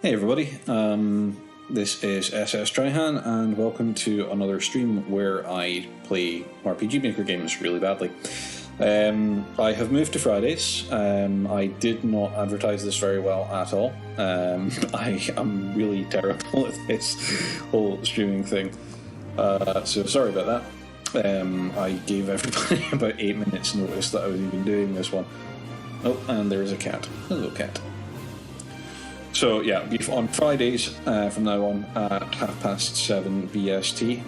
Hey everybody, this is SSTrihan and welcome to another stream where I play RPG Maker games really badly. I have moved to Fridays. I did not advertise this very well at all. I am really terrible at this whole streaming thing, so sorry about that. I gave everybody about 8 minutes notice that I was even doing this one. Oh, and there is a cat. Hello, cat. So yeah, on Fridays from now on at 7:30 BST.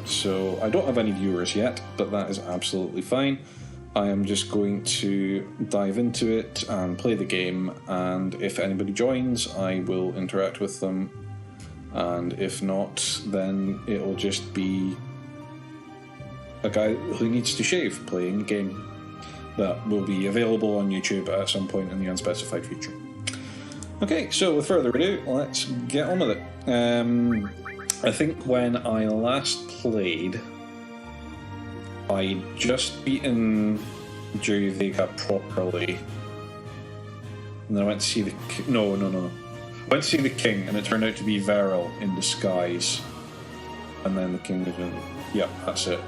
So I don't have any viewers yet, but that is absolutely fine. I am just going to dive into it and play the game, and if anybody joins, I will interact with them, and if not, then it'll just be a guy who needs to shave playing a game that will be available on YouTube at some point in the unspecified future. Okay, so with further ado, let's get on with it. I think when I last played, I'd just beaten Jurivega properly. And then I went to see the... No. I went to see the king, and it turned out to be Veril in disguise. And then the king was in... Yeah, that's it.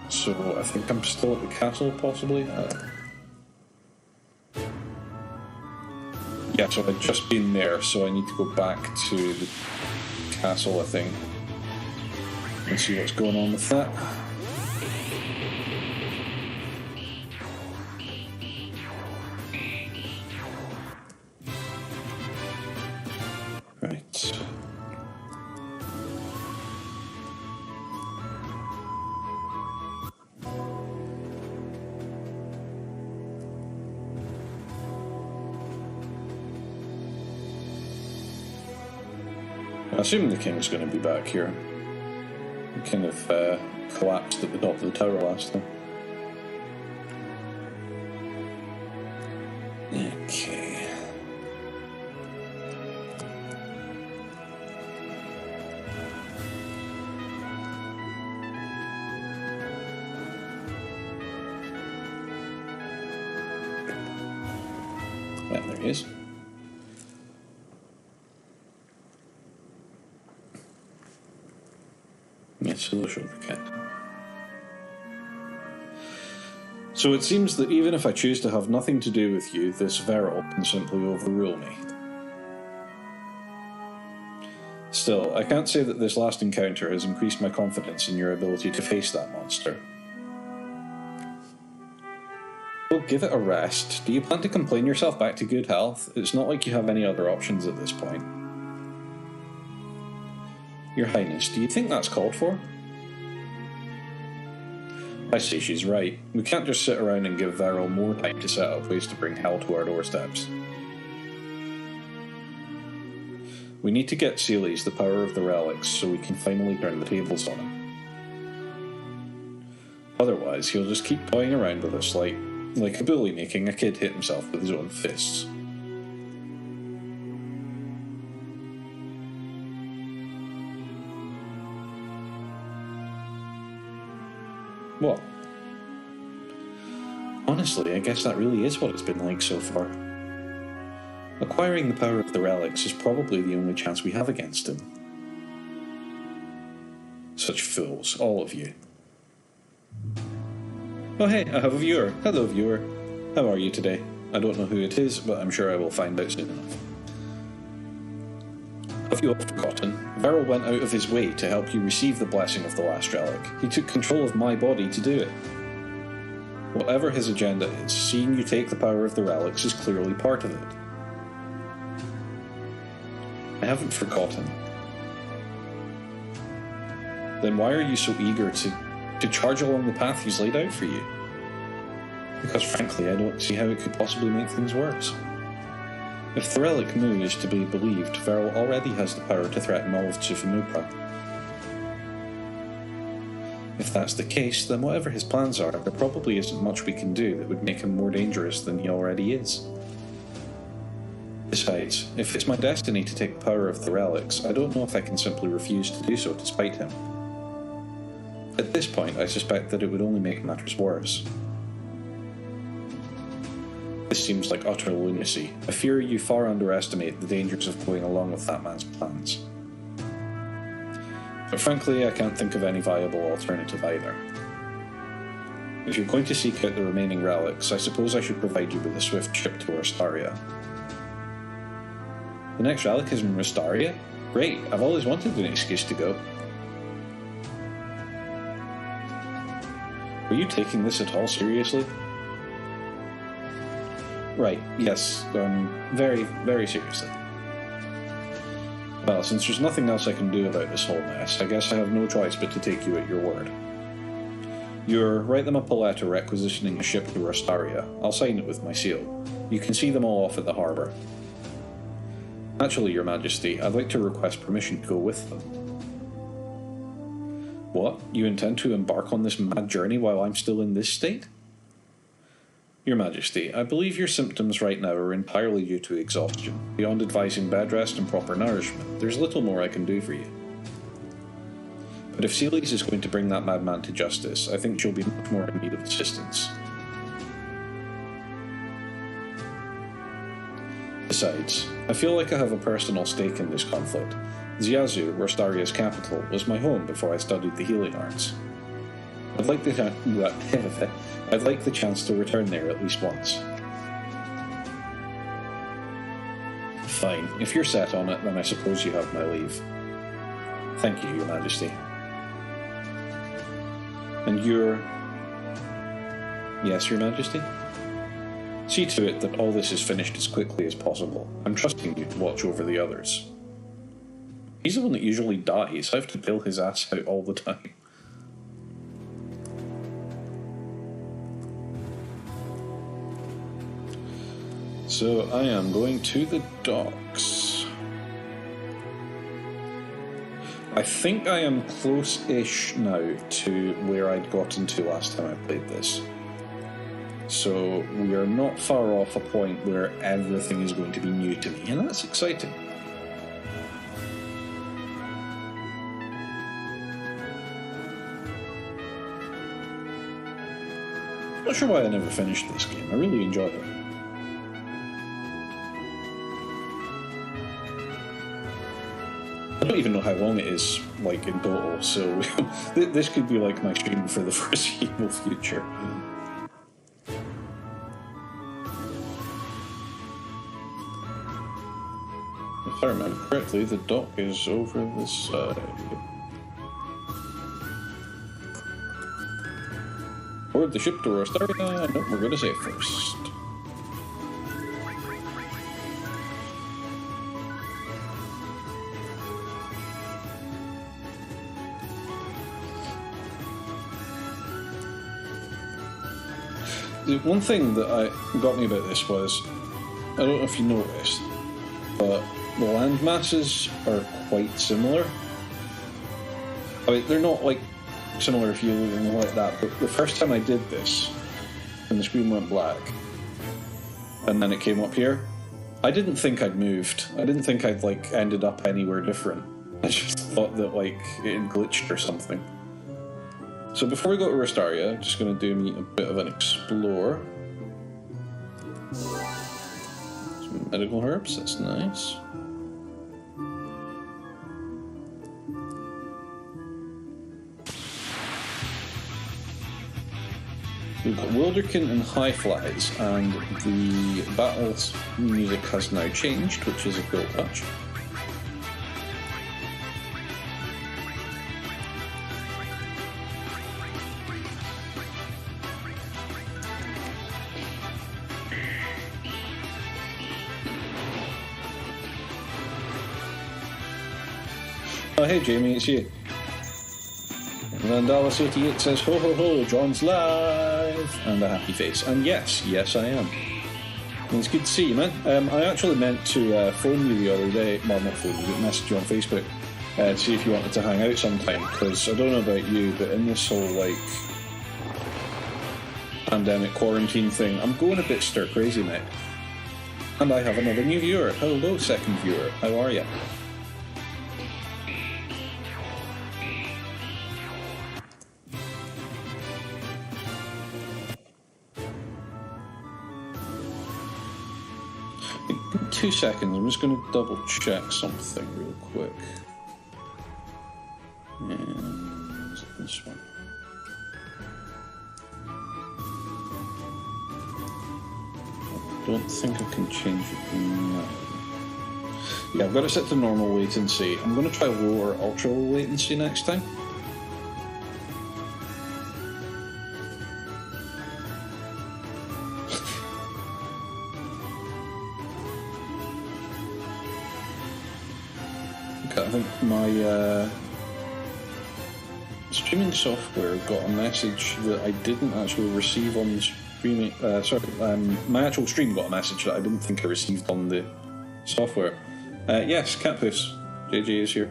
So I think I'm still at the castle, possibly? Yeah, so I'd just been there, so I need to go back to the castle, I think, and see what's going on with that. Right. I assume the king's going to be back here. He kind of collapsed at the top of the tower last time. Okay. Yeah, there he is. Yes, hello, Sugar Cat. So it seems that even if I choose to have nothing to do with you, this Veril can simply overrule me. Still, I can't say that this last encounter has increased my confidence in your ability to face that monster. Oh, give it a rest. Do you plan to complain yourself back to good health? It's not like you have any other options at this point. Your Highness, do you think that's called for? I say she's right. We can't just sit around and give Veril more time to set up ways to bring hell to our doorsteps. We need to get Celes the power of the relics so we can finally turn the tables on him. Otherwise, he'll just keep toying around with us like a bully making a kid hit himself with his own fists. What? Honestly, I guess that really is what it's been like so far. Acquiring the power of the relics is probably the only chance we have against him. Such fools, all of you. Oh hey, I have a viewer. Hello, viewer. How are you today? I don't know who it is, but I'm sure I will find out soon enough. Have you all forgotten? Veril went out of his way to help you receive the blessing of the last relic. He took control of my body to do it. Whatever his agenda is, seeing you take the power of the relics is clearly part of it. I haven't forgotten. Then why are you so eager to charge along the path he's laid out for you? Because frankly, I don't see how it could possibly make things worse. If the relic Mu is to be believed, Veril already has the power to threaten all of Tsufanubra. If that's the case, then whatever his plans are, there probably isn't much we can do that would make him more dangerous than he already is. Besides, if it's my destiny to take the power of the relics, I don't know if I can simply refuse to do so to spite him. At this point, I suspect that it would only make matters worse. This seems like utter lunacy. I fear you far underestimate the dangers of going along with that man's plans. But frankly, I can't think of any viable alternative either. If you're going to seek out the remaining relics, I suppose I should provide you with a swift trip to Rostaria. The next relic is in Rostaria? Great, I've always wanted an excuse to go. Are you taking this at all seriously? Right, yes, very, very seriously. Well, since there's nothing else I can do about this whole mess, I guess I have no choice but to take you at your word. Write them up a letter requisitioning a ship to Rostaria. I'll sign it with my seal. You can see them all off at the harbour. Actually, Your Majesty, I'd like to request permission to go with them. What? You intend to embark on this mad journey while I'm still in this state? Your Majesty, I believe your symptoms right now are entirely due to exhaustion. Beyond advising bed rest and proper nourishment, there's little more I can do for you. But if Celes is going to bring that madman to justice, I think she'll be much more in need of assistance. Besides, I feel like I have a personal stake in this conflict. Ziazu, Rostaria's capital, was my home before I studied the healing arts. I'd like the chance to return there at least once. Fine, if you're set on it, then I suppose you have my leave. Thank you, Your Majesty. And you're... Yes, Your Majesty? See to it that all this is finished as quickly as possible. I'm trusting you to watch over the others. He's the one that usually dies. I have to bail his ass out all the time. So I am going to the docks. I think I am close-ish now to where I'd gotten to last time I played this. So we are not far off a point where everything is going to be new to me, and that's exciting. Not sure why I never finished this game. I really enjoyed it. I don't even know how long it is, like, in total, so this could be like my stream for the foreseeable future. If I remember correctly, the dock is over this side. Board the ship to Rostaria. No, we're going to save first. The one thing that got me about this was, I don't know if you noticed, but the land masses are quite similar. I mean, they're not like similar if you look at them like that, but the first time I did this, and the screen went black, and then it came up here, I didn't think I'd moved. I didn't think I'd like ended up anywhere different. I just thought that like it had glitched or something. So before we go to Rostaria, I'm just going to do me a bit of an explore. Some medical herbs, that's nice. We've got Wilderkin and High Flies, and the battle's music has now changed, which is a cool touch. Oh, hey Jamie, it's you. Vandala88 says, ho ho ho, John's live! And a happy face. And yes, I am. And it's good to see you, man. I actually meant to phone you the other day, well, not phone you, message you on Facebook, to see if you wanted to hang out sometime, because I don't know about you, but in this whole, like, pandemic quarantine thing, I'm going a bit stir crazy now. And I have another new viewer. Hello, second viewer. How are you? 2 seconds. I'm just going to double check something real quick. And is it this one? I don't think I can change it now. Yeah, I've got it set to normal latency. I'm going to try low or ultra low latency next time. Okay, I think my streaming software got a message that I didn't actually receive on the streaming. My actual stream got a message that I didn't think I received on the software. Yes, Catpoofs. JJ is here.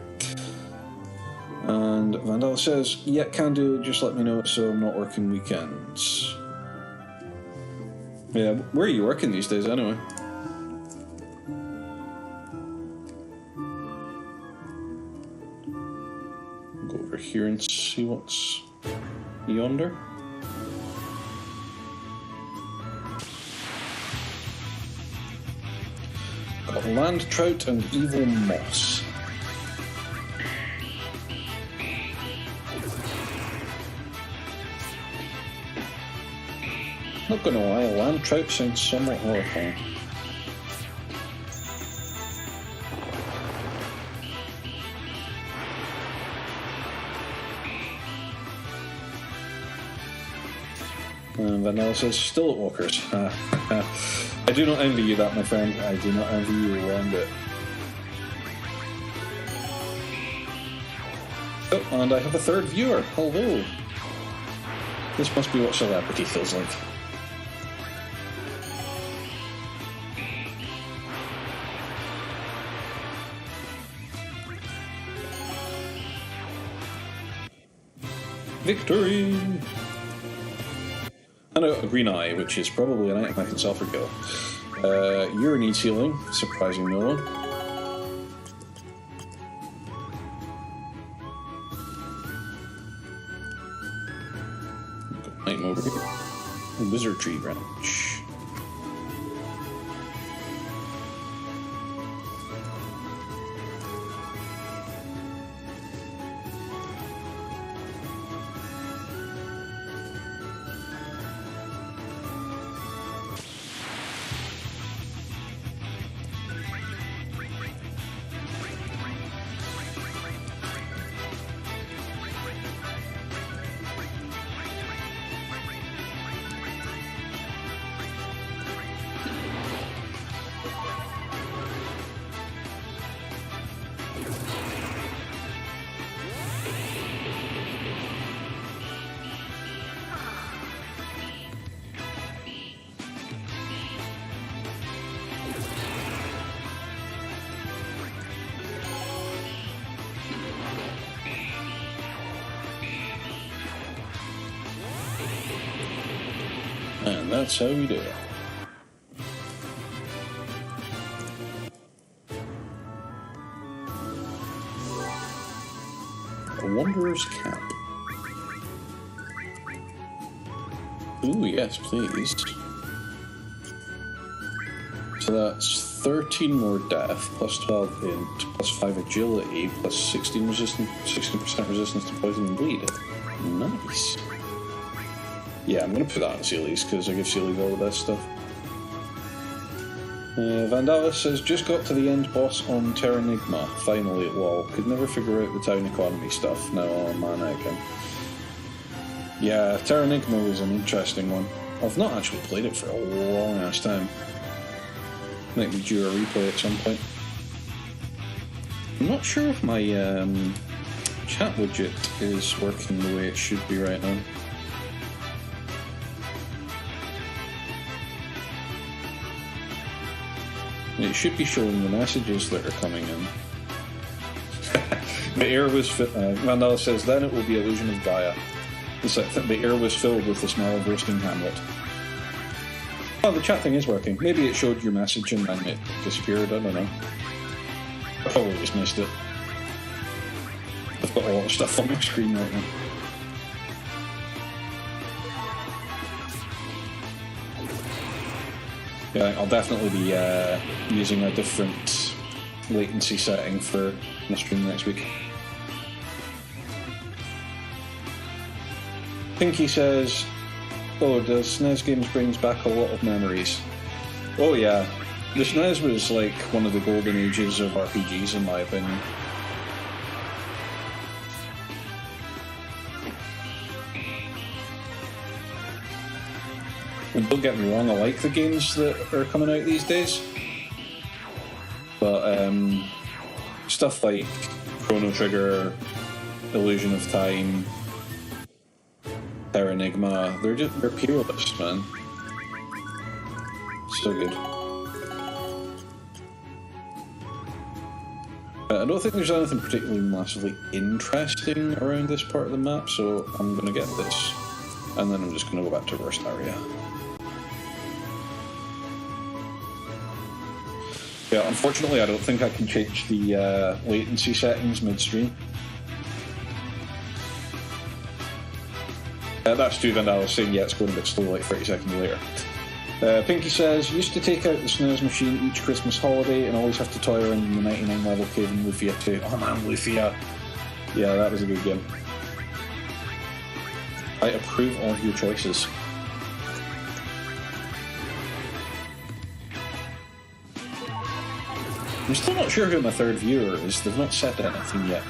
And Vandal says, yeah, can do, just let me know so I'm not working weekends. Yeah, where are you working these days anyway? Go over here and see what's yonder. Got land trout and evil moss. Not gonna lie, land trout sounds somewhat horrifying. And Vanilla says, still at Walkers. I do not envy you that, my friend. I do not envy you one bit. Oh, and I have a third viewer. Hello. This must be what celebrity feels like. Victory! And a green eye, which is probably an item I can sell for kill. Ura needs healing, surprising no one. Got item over here. Wizardry branch. And that's how we do it. A Wanderer's Cap. Ooh, yes, please. So that's 13 more death, plus 12 int, plus 5 agility, plus 16% resistance to poison and bleed. Nice. Yeah, I'm going to put that on Sealy's, because I give Sealy's all the best stuff. Vandalis says, just got to the end boss on Terranigma, finally at WoW. Could never figure out the town economy stuff, now I'm mana again. Yeah, Terranigma was an interesting one. I've not actually played it for a long ass time. Might be due a replay at some point. I'm not sure if my chat widget is working the way it should be right now. It should be showing the messages that are coming in. The air was... Vandala says, then it will be illusion of Gaia. The air was filled with the smell of roasting Hamlet. Oh, the chat thing is working. Maybe it showed your message and then it disappeared, I don't know. I probably just missed it. I've got a lot of stuff on my screen right now. Yeah, I'll definitely be using a different latency setting for my stream next week. Pinky says, "Oh, the SNES games brings back a lot of memories." Oh yeah, the SNES was like one of the golden ages of RPGs in my opinion. And don't get me wrong, I like the games that are coming out these days, but stuff like Chrono Trigger, Illusion of Time, Terra Enigma, they're peerless, man. So good. I don't think there's anything particularly massively interesting around this part of the map, so I'm going to get this, and then I'm just going to go back to Verstaria. Yeah, unfortunately I don't think I can change the latency settings midstream. That's Stu Vandal saying, yeah, it's going a bit slow, like 30 seconds later. Pinky says, used to take out the SNES machine each Christmas holiday and always have to toy around in the 99 level cave in Lufia too. Oh man, Lufia. Yeah, that was a good game. I approve of your choices. I'm still not sure who my third viewer is. They've not said anything yet.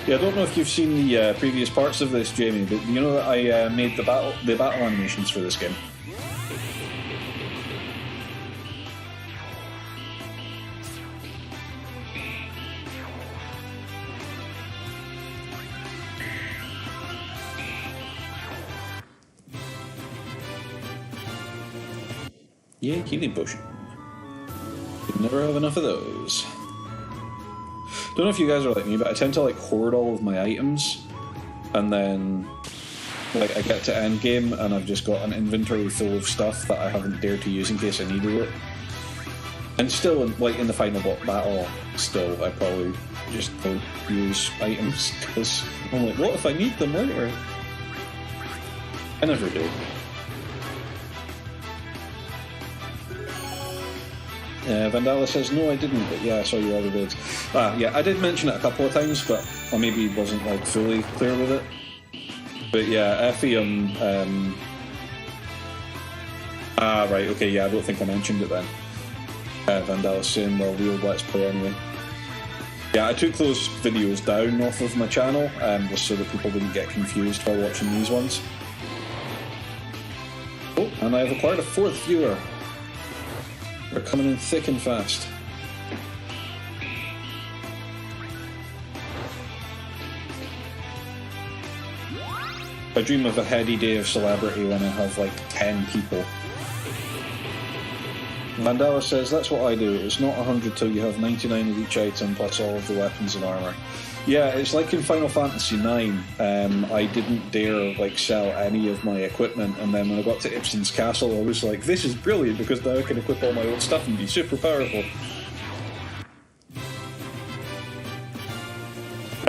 Yeah, I don't know if you've seen the previous parts of this, Jamie, but you know that I made the battle animations for this game. Yeah, healing potion. You never have enough of those. Don't know if you guys are like me, but I tend to like hoard all of my items, and then like I get to end game and I've just got an inventory full of stuff that I haven't dared to use in case I needed it. And still, like in the final battle, still I probably just don't use items because I'm like, what if I need them later? I never do. Vandala says, no, I didn't, but yeah, I saw your other vids. Yeah, I did mention it a couple of times, but I maybe wasn't like fully clear with it. But yeah, Ephium. Right, okay, yeah, I don't think I mentioned it then. Vandala's saying, well, we'll let's play anyway. Yeah, I took those videos down off of my channel, just so that people didn't get confused while watching these ones. Oh, and I've acquired a fourth viewer. They're coming in thick and fast. I dream of a heady day of celebrity when I have like 10 people. Mandela says, that's what I do. It's not 100 till you have 99 of each item plus all of the weapons and armor. Yeah, it's like in Final Fantasy IX. I didn't dare like sell any of my equipment, and then when I got to Ibsen's castle, I was like, this is brilliant because now I can equip all my old stuff and be super powerful.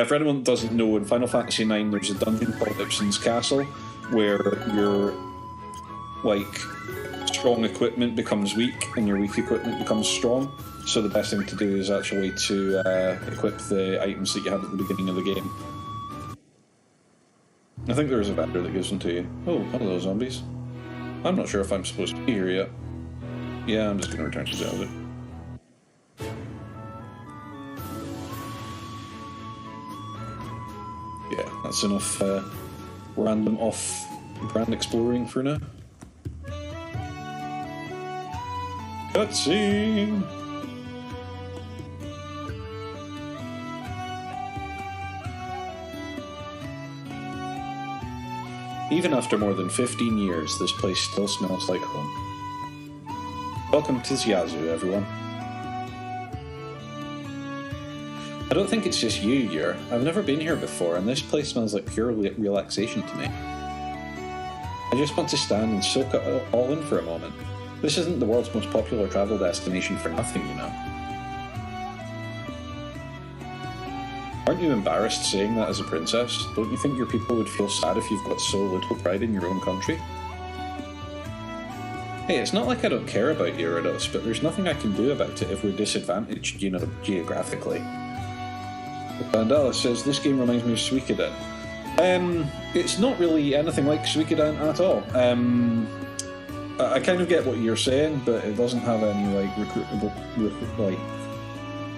For anyone that doesn't know, in Final Fantasy IX there's a dungeon called Ibsen's Castle where your like strong equipment becomes weak and your weak equipment becomes strong. So the best thing to do is actually to equip the items that you have at the beginning of the game. I think there is a vendor that gives them to you. Oh, hello zombies. I'm not sure if I'm supposed to be here yet. Yeah, I'm just going to return to Zelda. Yeah, that's enough random off-brand exploring for now. Cutscene! Even after more than 15 years, this place still smells like home. Welcome to Zyazu, everyone. I don't think it's just you, Yer. I've never been here before, and this place smells like pure relaxation to me. I just want to stand and soak it all in for a moment. This isn't the world's most popular travel destination for nothing, you know. Aren't you embarrassed saying that as a princess? Don't you think your people would feel sad if you've got so little pride in your own country? Hey, it's not like I don't care about Gyarados, but there's nothing I can do about it if we're disadvantaged, you know, geographically. Vandala says, this game reminds me of Suikoden. It's not really anything like Suikoden at all. I kind of get what you're saying, but it doesn't have any, like,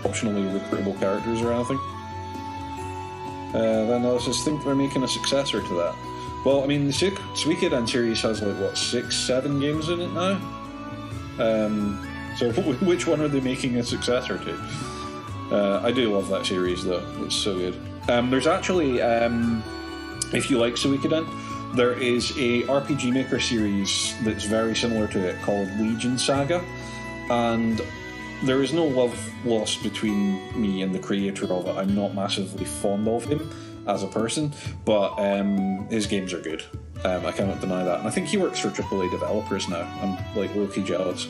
optionally recruitable characters or anything. Vandala says, think they're making a successor to that. Well, I mean, the Suikoden series has, like, what, 6-7 games in it now? So which one are they making a successor to? I do love that series, though. It's so good. There's actually, if you like Suikoden, there is a RPG Maker series that's very similar to it called Legion Saga, and there is no love lost between me and the creator of it. I'm not massively fond of him as a person, but his games are good. I cannot deny that. And I think he works for AAA developers now. I'm like low-key jealous.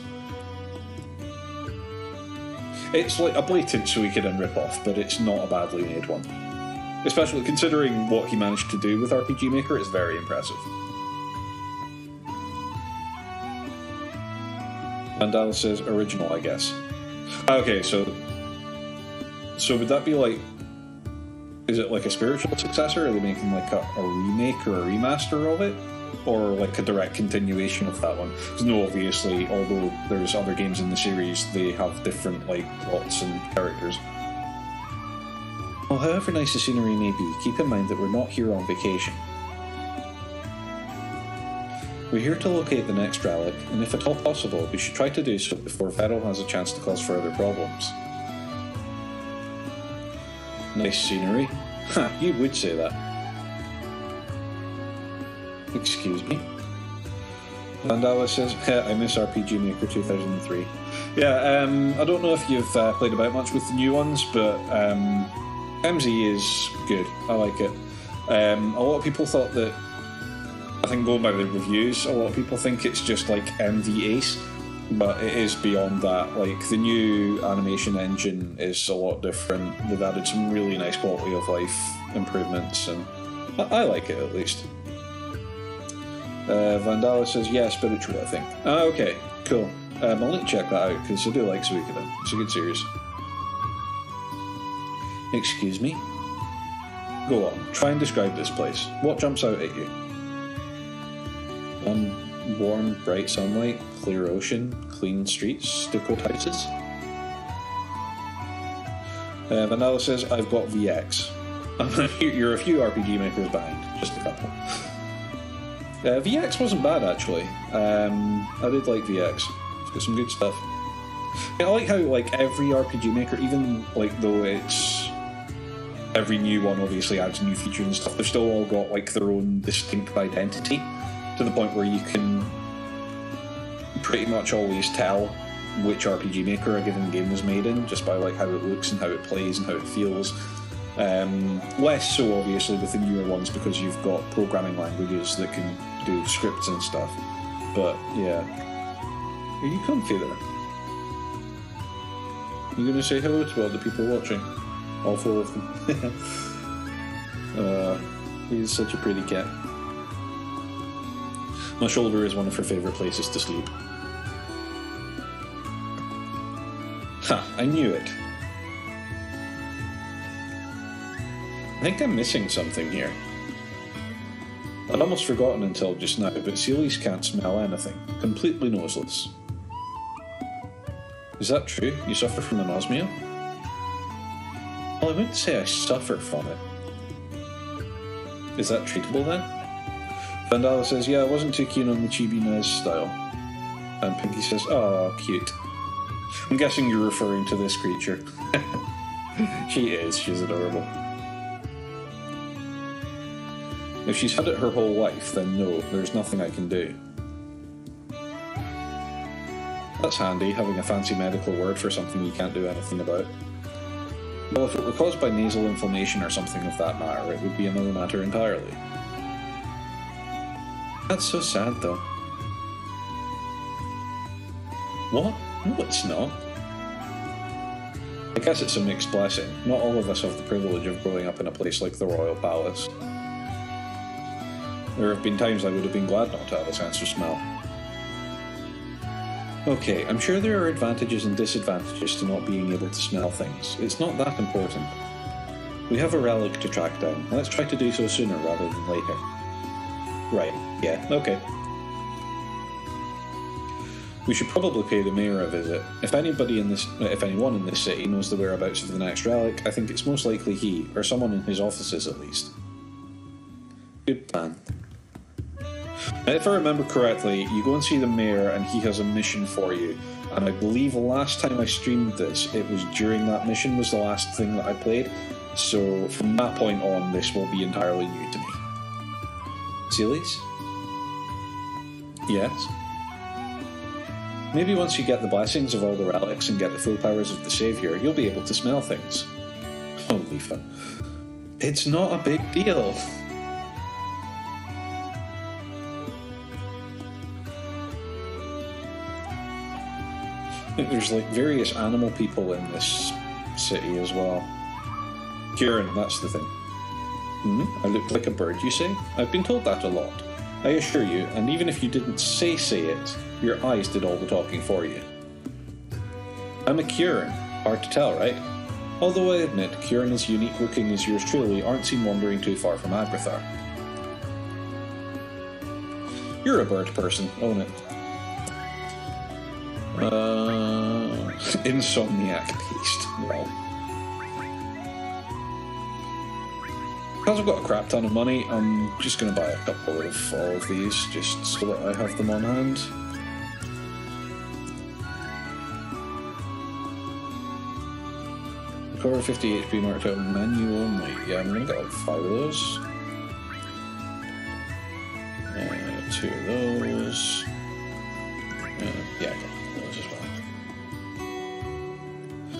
It's like a blatant Suikoden ripoff, but it's not a badly made one. Especially considering what he managed to do with RPG Maker, it's very impressive. Vandala says original, I guess. Okay, so would that be like, is it like a spiritual successor? Are they making like a remake or a remaster of it? Or like a direct continuation of that one? Because no, obviously, although there's other games in the series, they have different like plots and characters. Well, however nice the scenery may be, keep in mind that we're not here on vacation. We're here to locate the next relic, and if at all possible, we should try to do so before Feral has a chance to cause further problems. Nice scenery? Ha, you would say that. Excuse me? Vandala says, I miss RPG Maker 2003. Yeah, I don't know if you've played about much with the new ones, but MZ is good. I like it. A lot of people thought that, I think going by the reviews, a lot of people think it's just like MV Ace, but it is beyond that. Like, the new animation engine is a lot different. They've added some really nice quality of life improvements, and I like it at least. Vandala says, yeah, spiritual, I think. Ah, okay, cool. I'll need to check that out, because I do like Suikoden. It's a good series. Excuse me? Go on, try and describe this place. What jumps out at you? Warm, bright sunlight, clear ocean, clean streets, stuccoed houses. Vandala says, I've got VX. You're a few RPG makers behind, just a couple. VX wasn't bad, actually. I did like VX. It's got some good stuff. I like how, like, every RPG Maker, even, like, though it's... every new one obviously adds new features and stuff, they've still all got, like, their own distinct identity, to the point where you can pretty much always tell which RPG Maker a given game was made in, just by, like, how it looks and how it plays and how it feels. Less so, obviously, with the newer ones, because you've got programming languages that can do scripts and stuff. But, yeah. Are you comfy there? You going to say hello to all the people watching? All 4 of them. He's such a pretty cat. My shoulder is one of her favourite places to sleep. Ha! I knew it. I think I'm missing something here. I'd almost forgotten until just now, but Sealies can't smell anything. Completely noseless. Is that true? You suffer from anosmia? Well, I wouldn't say I suffer from it. Is that treatable then? Vandala says, yeah, I wasn't too keen on the chibi Nez style. And Pinky says, oh, cute. I'm guessing you're referring to this creature. She is, she's adorable. If she's had it her whole life, then no, there's nothing I can do. That's handy, having a fancy medical word for something you can't do anything about. Well, if it were caused by nasal inflammation or something of that matter, it would be another matter entirely. That's so sad, though. What? No, it's not. I guess it's a mixed blessing. Not all of us have the privilege of growing up in a place like the Royal Palace. There have been times I would have been glad not to have a sense of smell. Okay, I'm sure there are advantages and disadvantages to not being able to smell things. It's not that important. We have a relic to track down. Let's try to do so sooner rather than later. Right, yeah, okay. We should probably pay the mayor a visit. If anyone in this city knows the whereabouts of the next relic, I think it's most likely he, or someone in his offices at least. Good plan. Now, if I remember correctly, you go and see the mayor and he has a mission for you. And I believe the last time I streamed this, it was during that mission was the last thing that I played. So from that point on, this will be entirely new to me. Sealies? Yes? Maybe once you get the blessings of all the relics and get the full powers of the Saviour, you'll be able to smell things. Oh, Leafa. It's not a big deal. There's like various animal people in this city as well. Kieran, that's the thing. I look like a bird, you say? I've been told that a lot. I assure you, and even if you didn't say it, your eyes did all the talking for you. I'm a Kieran. Hard to tell, right? Although I admit, Kieran as unique looking as yours truly aren't seen wandering too far from Agrathar. You're a bird person, own it. Insomniac beast. Well. Because I've got a crap ton of money, I'm just going to buy a couple of all of these, just so that I have them on hand. Recover 50 HP marked out menu only. Yeah, I'm going to get like 5 of those. 2 of those. Yeah, I got those as well.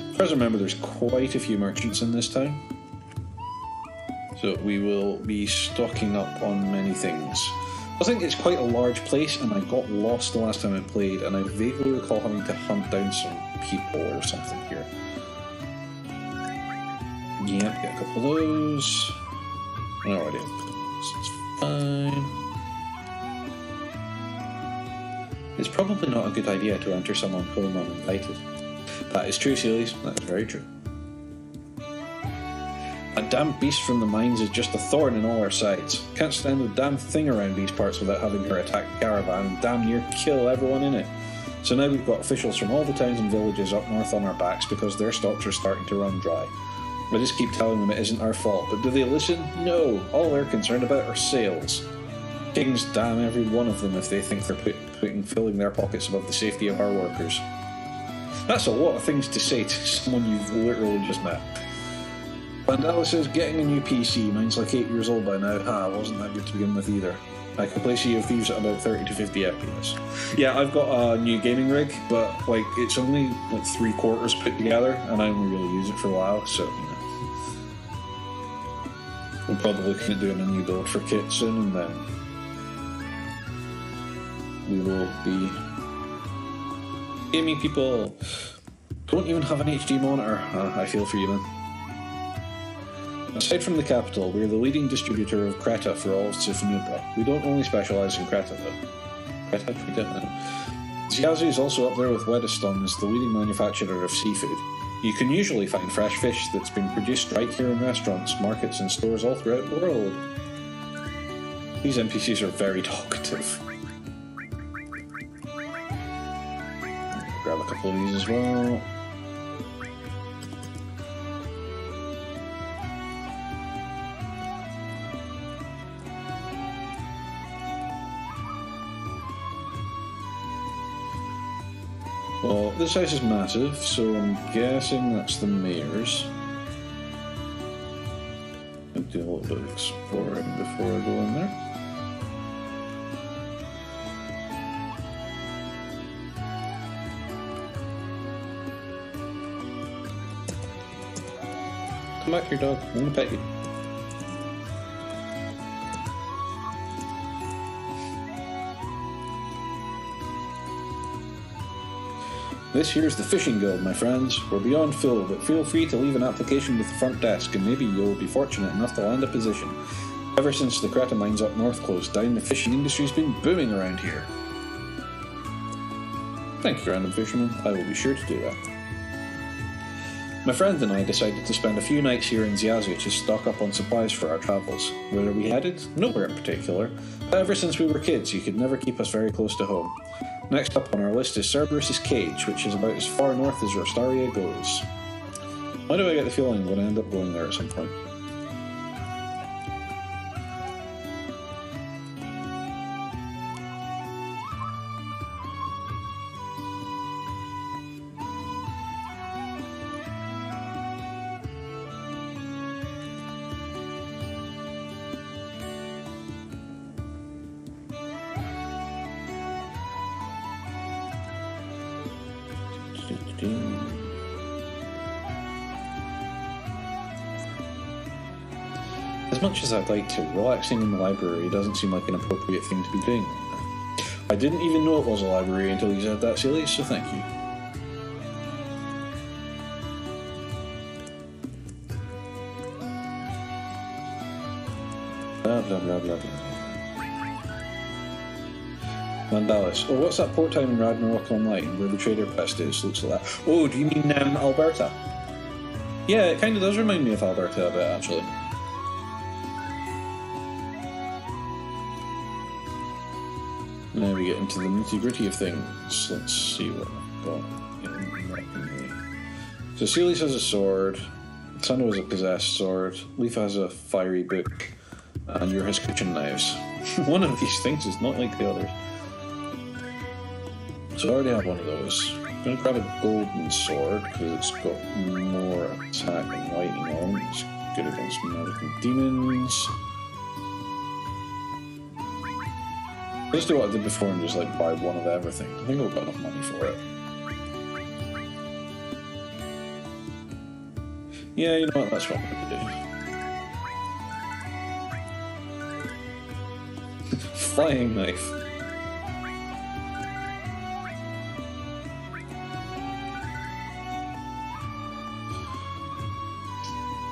As far as I remember, there's quite a few merchants in this town. So we will be stocking up on many things. I think it's quite a large place, and I got lost the last time I played, and I vaguely recall having to hunt down some people or something here. Yeah, get a couple of those. I already have those. It's fine. It's probably not a good idea to enter someone home uninvited. That is true, Sealies. That is very true. That damn beast from the mines is just a thorn in all our sides. Can't stand a damn thing around these parts without having her attack the caravan and damn near kill everyone in it. So now we've got officials from all the towns and villages up north on our backs because their stocks are starting to run dry. I just keep telling them it isn't our fault, but do they listen? No. All they're concerned about are sales. Kings damn every one of them if they think they're filling their pockets above the safety of our workers. That's a lot of things to say to someone you've literally just met. Vandala says, getting a new PC. Mine's like 8 years old by now. Wasn't that good to begin with either. I can play Sea of Thieves at about 30 to 50 FPS. Yeah, I've got a new gaming rig, but like it's only like 3/4 put together, and I only really use it for a while, so you know. I'm probably looking at doing a new build for kit soon, and then we will be gaming people. Don't even have an HD monitor. I feel for you, man. Aside from the capital, we are the leading distributor of Creta for all of Tsufanubra. We don't only specialise in Creta, though. Creta? Ziazu is also up there with Wedeston as the leading manufacturer of seafood. You can usually find fresh fish that's been produced right here in restaurants, markets and stores all throughout the world. These NPCs are very talkative. Grab a couple of these as well. Well, this house is massive, so I'm guessing that's the mayor's. I'll do a little bit of exploring before I go in there. Come back here, dog. I'm gonna pet you. This here's the Fishing Guild, my friends. We're beyond full, but feel free to leave an application with the front desk and maybe you'll be fortunate enough to land a position. Ever since the Creta mines up north closed down, the fishing industry's been booming around here. Thank you, random fisherman. I will be sure to do that. My friend and I decided to spend a few nights here in Ziazu to stock up on supplies for our travels. Where are we headed? Nowhere in particular. But ever since we were kids, you could never keep us very close to home. Next up on our list is Cerberus's Cage, which is about as far north as Rostaria goes. Why do I get the feeling I'm going to end up going there at some point? As much as I'd like to, relaxing in the library doesn't seem like an appropriate thing to be doing right now. I didn't even know it was a library until you said that, Celia, so thank you. Blah blah blah blah blah. Mandalis. Oh, what's that port town in Ragnarok Online where the trader quest is? Looks like that. Oh, do you mean Alberta? Yeah, it kind of does remind me of Alberta a bit, actually. Now we get into the nitty-gritty of things. Let's see what I've got in weaponry. So Celis has a sword, Sando has a possessed sword, Leaf has a fiery book, and Yor has kitchen knives. One of these things is not like the others. So I already have one of those. I'm going to grab a golden sword because it's got more attack and lightning on. It's good against magic and demons. I'll just do what I did before and just like buy one of everything. I think I've got enough money for it. Yeah, you know what? That's what I'm going to do. Flying knife.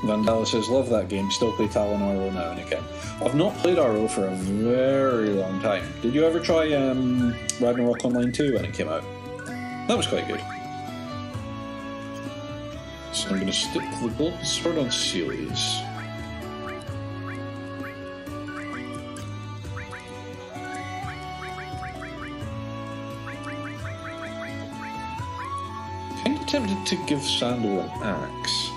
Vandala says, love that game, still play Talon RO now and again. I've not played RO for a very long time. Did you ever try Ragnarok Online 2 when it came out? That was quite good. So I'm going to stick the golden sword on Celes. Kind of tempted to give Sando an axe.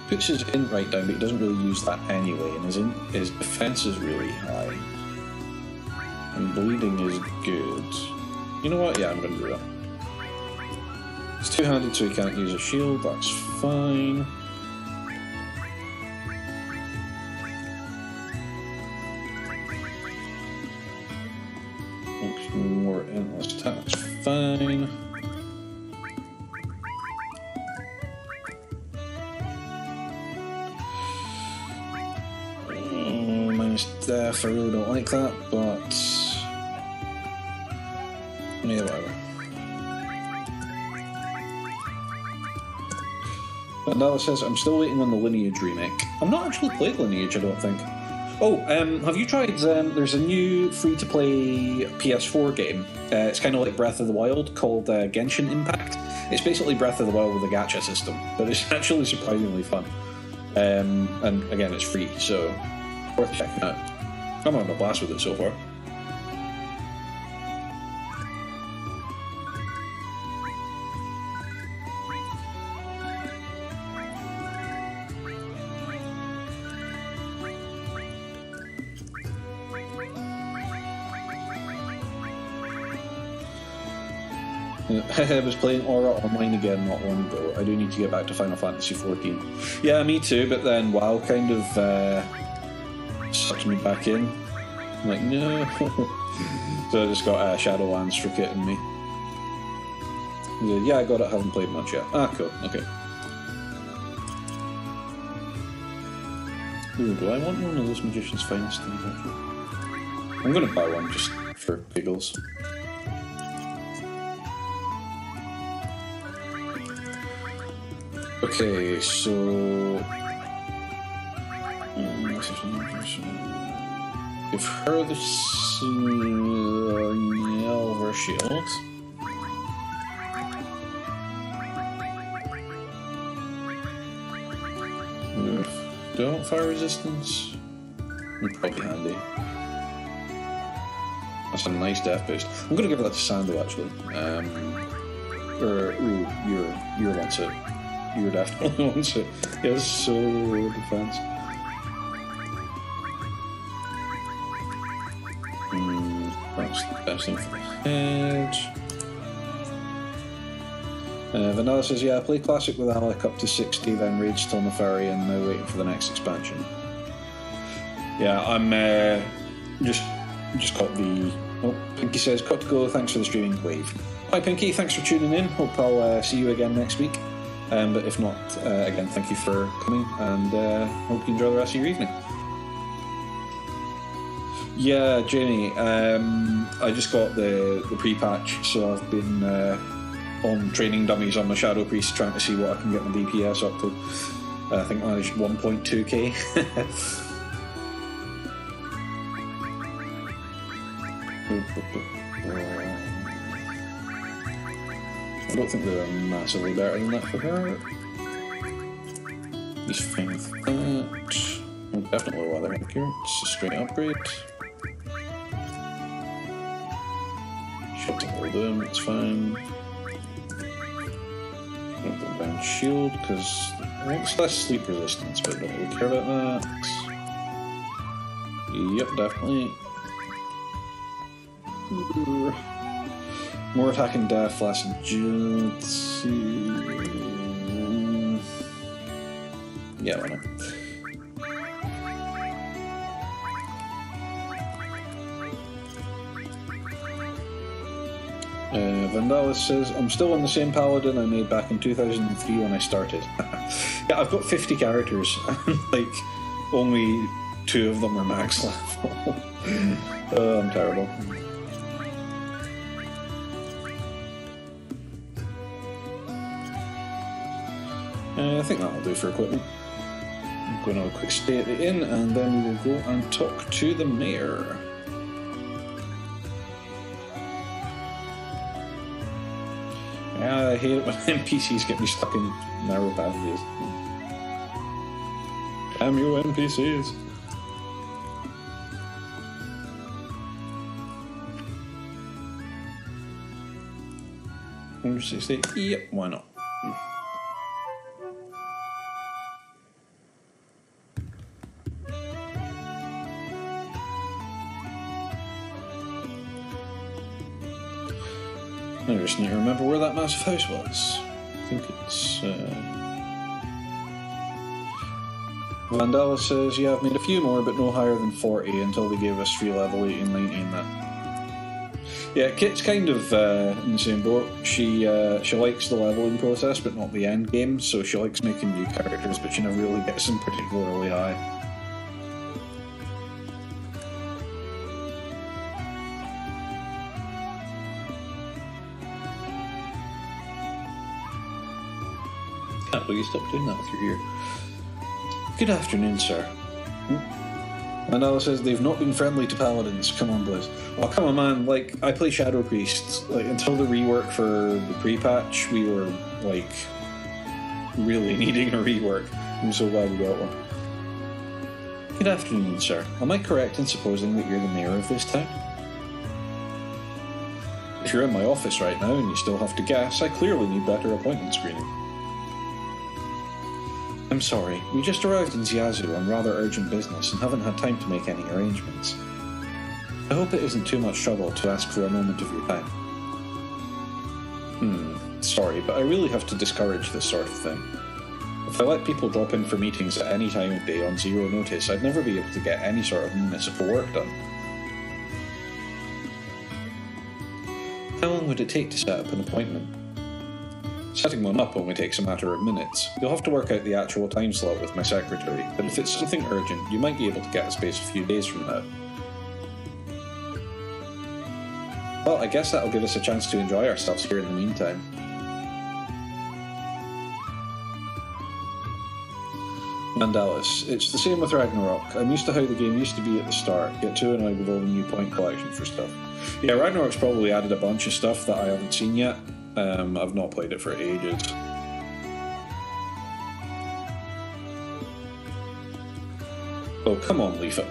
Puts his int right down, but he doesn't really use that anyway, and his defense is really high. And bleeding is good. You know what? Yeah, I'm going to do that. He's two-handed, so he can't use a shield. That's fine. Looks more endless attack. That's fine. Death, I really don't like that, but yeah, whatever. Mandala says, I'm still waiting on the Lineage remake. I've not actually played Lineage, I don't think. Oh, have you tried, there's a new free-to-play PS4 game. It's kind of like Breath of the Wild, called Genshin Impact. It's basically Breath of the Wild with a gacha system, but it's actually surprisingly fun. And again, it's free, so worth checking out. I'm having a blast with it so far. I was playing Aura online again not long ago. I do need to get back to Final Fantasy XIV. Yeah, me too, but then WoW kind of sucked me back in. I'm like, no. So I just got Shadowlands for kitting me. He said, yeah, I got it, haven't played much yet. Ah, cool, okay. Ooh, do I want one of those Magician's Finest things actually? I'm gonna buy one just for giggles. Okay, so give her the silver shield. Don't fire resistance. Probably handy. That's a nice death boost. I'm gonna give that to Sando actually. Your wants it. Your definitely wants it. Yes, so defense. That's the best thing for the head. Vanilla says, yeah, play Classic with Alec up to 60, then Rage till Nefari, and now waiting for the next expansion. Yeah, I'm just got the... Oh, Pinky says, got to go, thanks for the streaming wave. Hi Pinky, thanks for tuning in, hope I'll see you again next week. But if not, again, thank you for coming, and hope you enjoy the rest of your evening. Yeah, Jamie, I just got the pre-patch, so I've been on training dummies on my Shadow Priest, trying to see what I can get my DPS up to. I think I managed 1.2k. I don't think they're massively better than that for her. He's fine with that. Definitely weather here. It's a straight upgrade. Shot will do him, it's fine. Don't go down shield because it's less sleep resistance, but don't really care about that. Yep, definitely. More attack and death, less agility. Yeah, why not? Vandalis says, I'm still on the same paladin I made back in 2003 when I started. Yeah, I've got 50 characters, and like, only 2 of them are max level. Oh, I'm terrible. I think that'll do for equipment. I'm going to have a quick stay at the inn, and then we will go and talk to the mayor. Yeah, I hate it when NPCs get me stuck in narrow passages. Damn you NPCs. 160. Yep, why not? I just need to remember where that massive house was. I think it's... Vandala says, yeah, I've made a few more, but no higher than 40 until they gave us free level 18, 19, that. Yeah, Kit's kind of in the same boat. She likes the leveling process, but not the end game, so she likes making new characters, but she never really gets them particularly high. Can't believe you stopped doing that with your ear. Good afternoon, sir. Manala says they've not been friendly to paladins. Come on, Blizz. Oh, come on, man. Like, I play Shadow Priest. Like, until the rework for the pre-patch, we were, like, really needing a rework. I'm so glad we got one. Good afternoon, sir. Am I correct in supposing that you're the mayor of this town? If you're in my office right now and you still have to guess, I clearly need better appointment screening. I'm sorry, we just arrived in Ziazu on rather urgent business and haven't had time to make any arrangements. I hope it isn't too much trouble to ask for a moment of your time. Sorry, but I really have to discourage this sort of thing. If I let people drop in for meetings at any time of day on zero notice, I'd never be able to get any sort of municipal work done. How long would it take to set up an appointment? Setting one up only takes a matter of minutes. You'll have to work out the actual time slot with my secretary, but if it's something urgent, you might be able to get a space a few days from now. Well, I guess that'll give us a chance to enjoy ourselves here in the meantime. Mandalis. It's the same with Ragnarok. I'm used to how the game used to be at the start, get too annoyed with all the new point collection for stuff. Yeah, Ragnarok's probably added a bunch of stuff that I haven't seen yet. I've not played it for ages. Oh, come on, Leafa.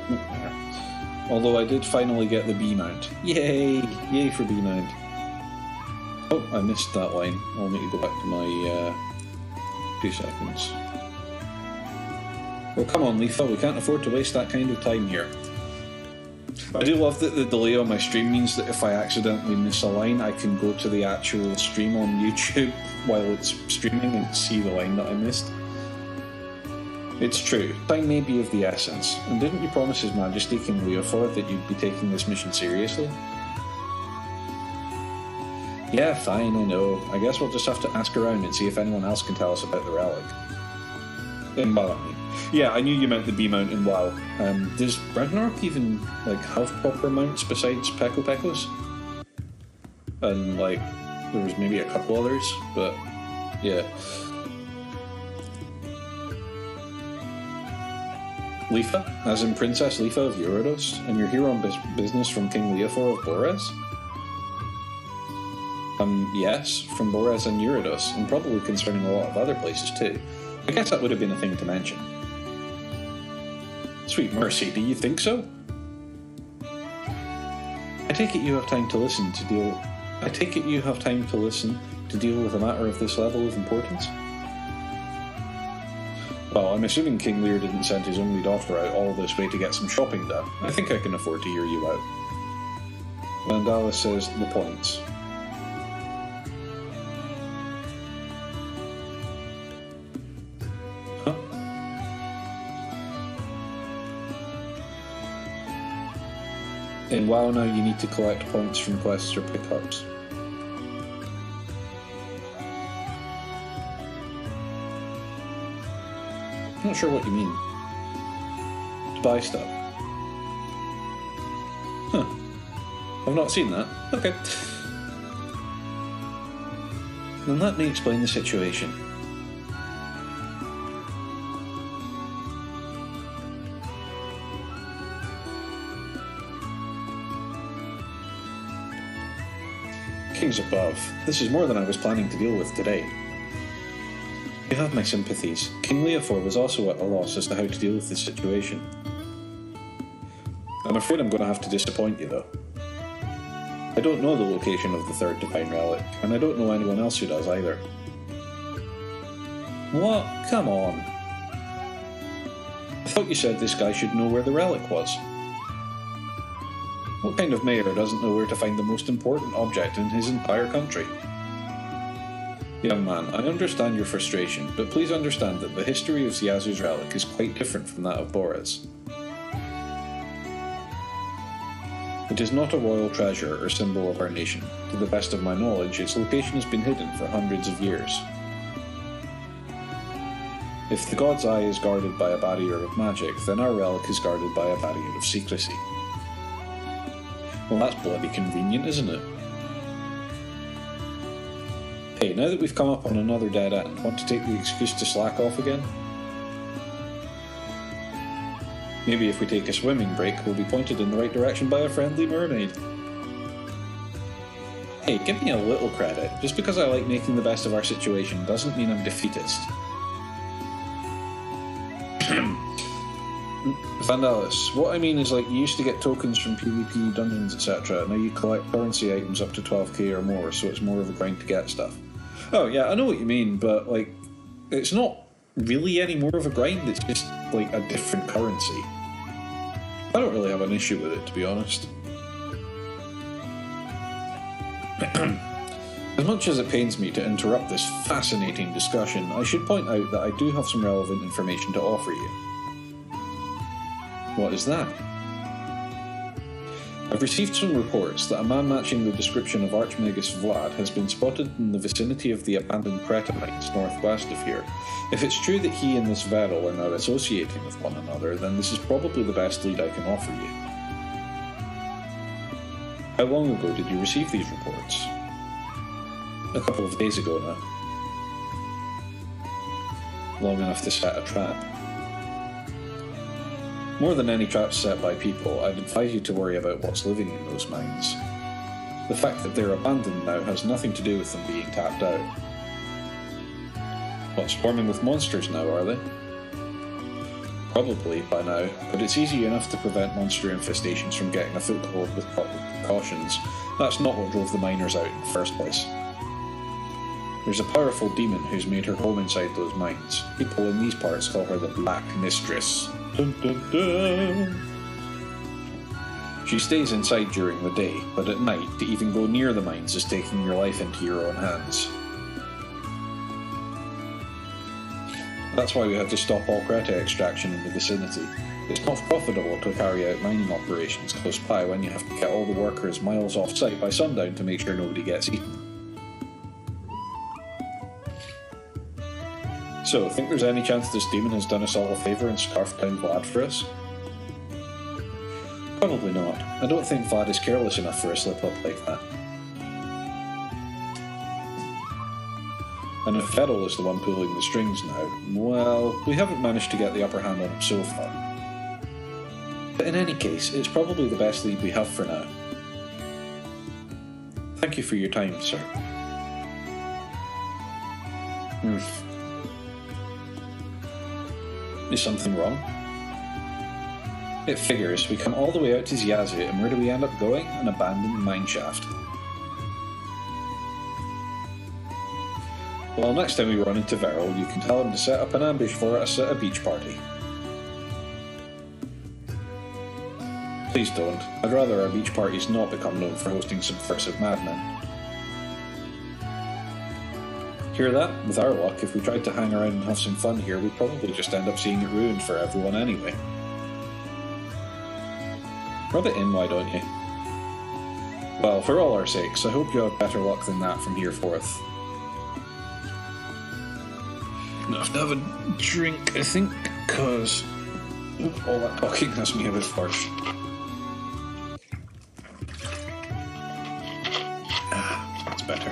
Although I did finally get the B mount. Yay! Yay for B mount. Oh, I missed that line. I'll need to go back to my 2 seconds. Well, come on, Leafa, we can't afford to waste that kind of time here. I do love that the delay on my stream means that if I accidentally miss a line, I can go to the actual stream on YouTube while it's streaming and see the line that I missed. It's true, time may be of the essence, and didn't you promise His Majesty King Leofor that you'd be taking this mission seriously? Yeah, fine, I know. I guess we'll just have to ask around and see if anyone else can tell us about the relic. In WoW, I mean. Yeah, I knew you meant the B mount in WoW. Does Ragnarok even have proper mounts besides Peko Pekos? And there was maybe a couple others, but yeah. Leafa, as in Princess Leafa of Eurydos, and you're here on business from King Leofor of Boraz? Yes, from Boraz and Eurydos, and probably concerning a lot of other places too. I guess that would have been a thing to mention. Sweet mercy, do you think so? I take it you have time to listen to deal with a matter of this level of importance? Well, I'm assuming King Lear didn't send his only daughter out all this way to get some shopping done. I think I can afford to hear you out. Mandalis says the points. Huh? In WoW now you need to collect points from quests or pickups. I'm not sure what you mean. To buy stuff. Huh. I've not seen that. Okay. Then let me explain the situation. Kings above. This is more than I was planning to deal with today. You have my sympathies. King Leofor was also at a loss as to how to deal with this situation. I'm afraid I'm going to have to disappoint you, though. I don't know the location of the third Divine Relic, and I don't know anyone else who does either. What? Come on. I thought you said this guy should know where the relic was. What kind of mayor doesn't know where to find the most important object in his entire country? Young man, I understand your frustration, but please understand that the history of Ziazu's relic is quite different from that of Boraz. It is not a royal treasure or symbol of our nation. To the best of my knowledge, its location has been hidden for hundreds of years. If the god's eye is guarded by a barrier of magic, then our relic is guarded by a barrier of secrecy. Well, that's bloody convenient, isn't it? Hey, now that we've come up on another dead end, want to take the excuse to slack off again? Maybe if we take a swimming break, we'll be pointed in the right direction by a friendly mermaid. Hey, give me a little credit. Just because I like making the best of our situation doesn't mean I'm defeatist. Vandalis, what I mean is you used to get tokens from PvP, dungeons, etc. Now you collect currency items up to 12k or more, so it's more of a grind to get stuff. Oh yeah, I know what you mean, but it's not really any more of a grind, it's just a different currency. I don't really have an issue with it, to be honest. As much as it pains me to interrupt this fascinating discussion, I should point out that I do have some relevant information to offer you. What is that? I've received some reports that a man matching the description of Archmagus Vlad has been spotted in the vicinity of the abandoned Cretonite northwest of here. If it's true that he and this Veril are now associating with one another, then this is probably the best lead I can offer you. How long ago did you receive these reports? A couple of days ago now. Long enough to set a trap. More than any traps set by people, I'd advise you to worry about what's living in those mines. The fact that they're abandoned now has nothing to do with them being tapped out. What, swarming with monsters now, are they? Probably by now, but it's easy enough to prevent monster infestations from getting a foothold with proper precautions. That's not what drove the miners out in the first place. There's a powerful demon who's made her home inside those mines. People in these parts call her the Black Mistress. Dun, dun, dun. She stays inside during the day, but at night, to even go near the mines is taking your life into your own hands. That's why we had to stop all Kreta extraction in the vicinity. It's not profitable to carry out mining operations close by when you have to get all the workers miles off-site by sundown to make sure nobody gets eaten. So, think there's any chance this demon has done us all a favour and scarfed down Vlad for us? Probably not. I don't think Vlad is careless enough for a slip-up like that. And if Fedel is the one pulling the strings now, well, we haven't managed to get the upper hand on him so far. But in any case, it's probably the best lead we have for now. Thank you for your time, sir. Is something wrong? It figures. We come all the way out to Ziazu, and where do we end up going? An abandoned mineshaft. Well, next time we run into Veril, you can tell him to set up an ambush for us at a beach party. Please don't. I'd rather our beach parties not become known for hosting subversive madmen. Hear that? With our luck, if we tried to hang around and have some fun here, we'd probably just end up seeing it ruined for everyone anyway. Rub it in, why don't you? Well, for all our sakes, I hope you have better luck than that from here forth. I'm gonna have to have a drink, I think, because all that talking has me a bit parched. That's better.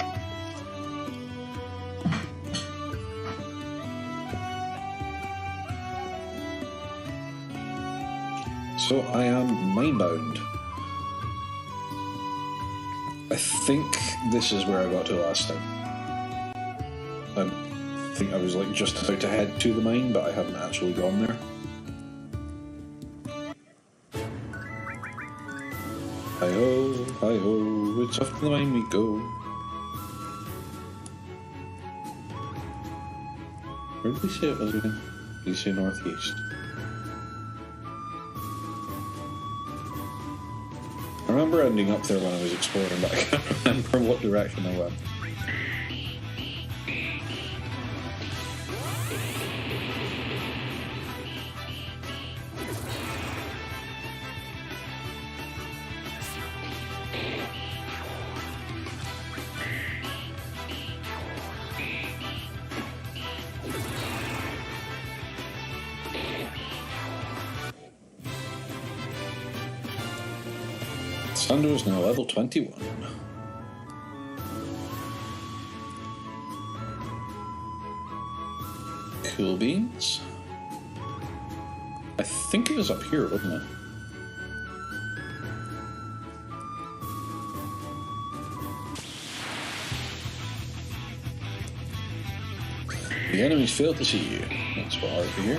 So I am mindbound. I think this is where I got to last time. I think I was just about to head to the mine, but I haven't actually gone there. Hi-ho, hi-ho, it's off to the mine we go. Where did we say it was again? Did we say northeast? I remember ending up there when I was exploring, but I can't remember what direction I went. Sando is now level 21. Cool beans. I think it was up here, wasn't it? The enemies fail to see you. That's what I hear.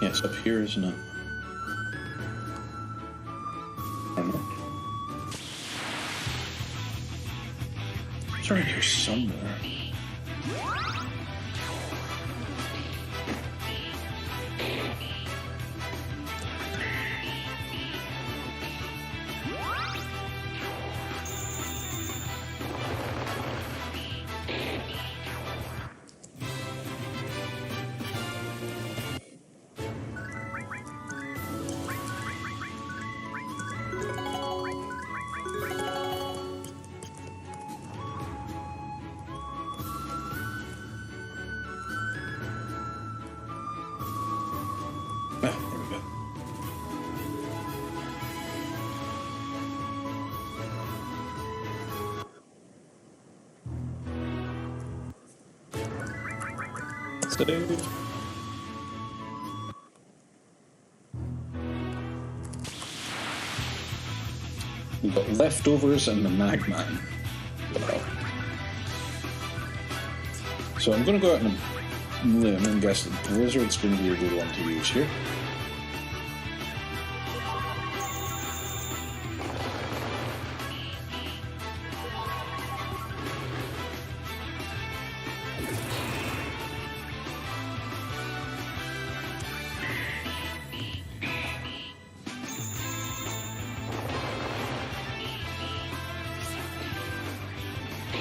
Yes, up here, isn't it? It's around here somewhere. Save. We've got leftovers and the Magman. Wow. So I'm going to go out on a limb and guess that Blizzard's going to be a good one to use here.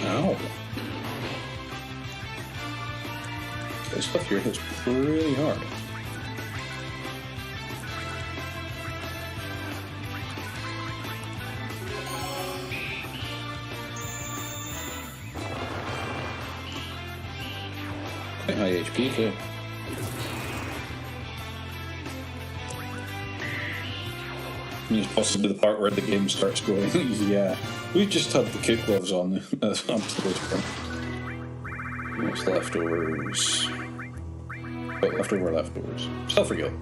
Ow. This stuff here hits pretty hard. Quite high HP too. It's possibly the part where the game starts going, yeah. We just had the kick gloves on up to this point. What's leftovers? But leftovers. Self-reveal.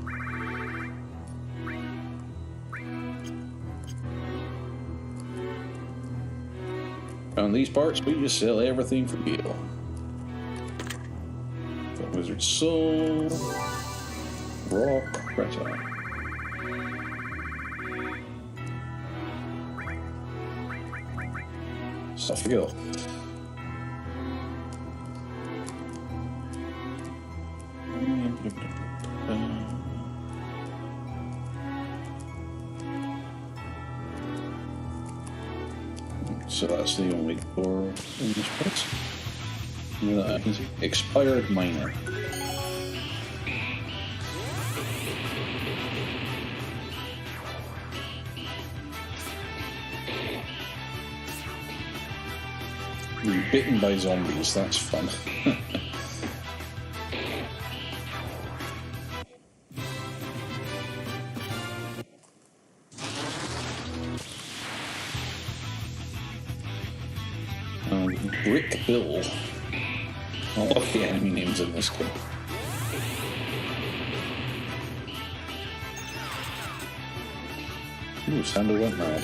On these parts, we just sell everything for gil. Got Wizard Soul, Rock, Creta. Self-reveal. So that's the only door in this place. Yeah, I can see. Expired Miner. Being bitten by zombies, that's fun. Brick Bill. I love the enemy names in this game. Ooh, Sander went mad.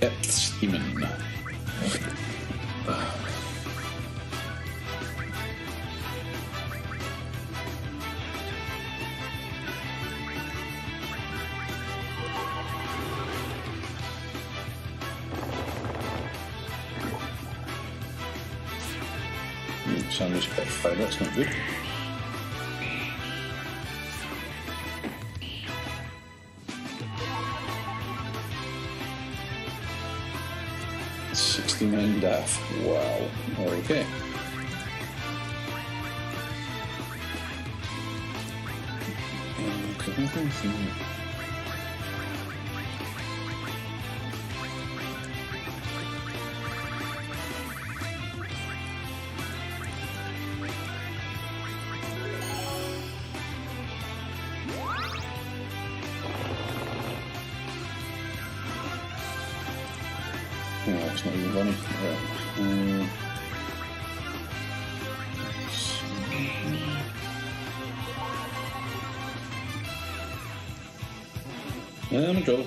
Depths Demon. Sander's got 5, that's not good. Daff. Wow. Okay. Oh, it's not even funny. Right. I'm in trouble.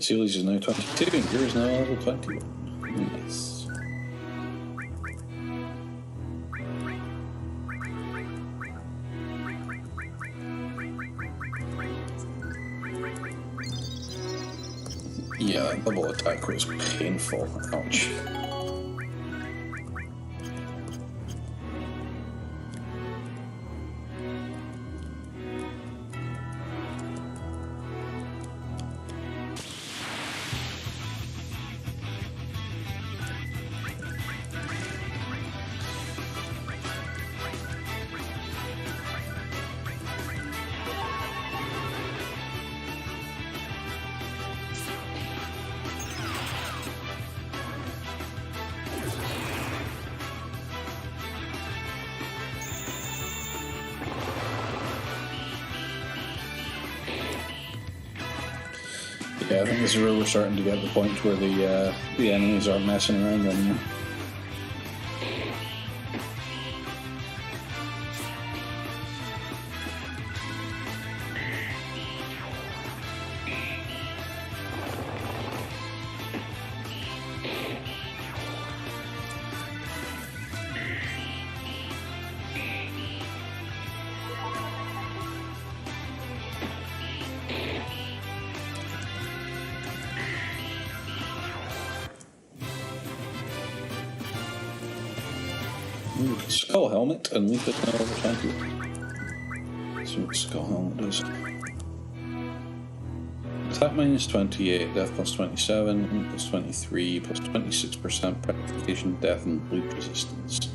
Sealy's is now 22, and yours is now level 21. Nice. Yeah, that double attack was painful. Ouch. Yeah, I think this is where we're starting to get to the point where the enemies aren't messing around anymore. Skull helmet and leave it now over 20. See what skull helmet does. Attack minus 28, death plus 27, plus 23, plus 26% petrification, death, and bleed resistance.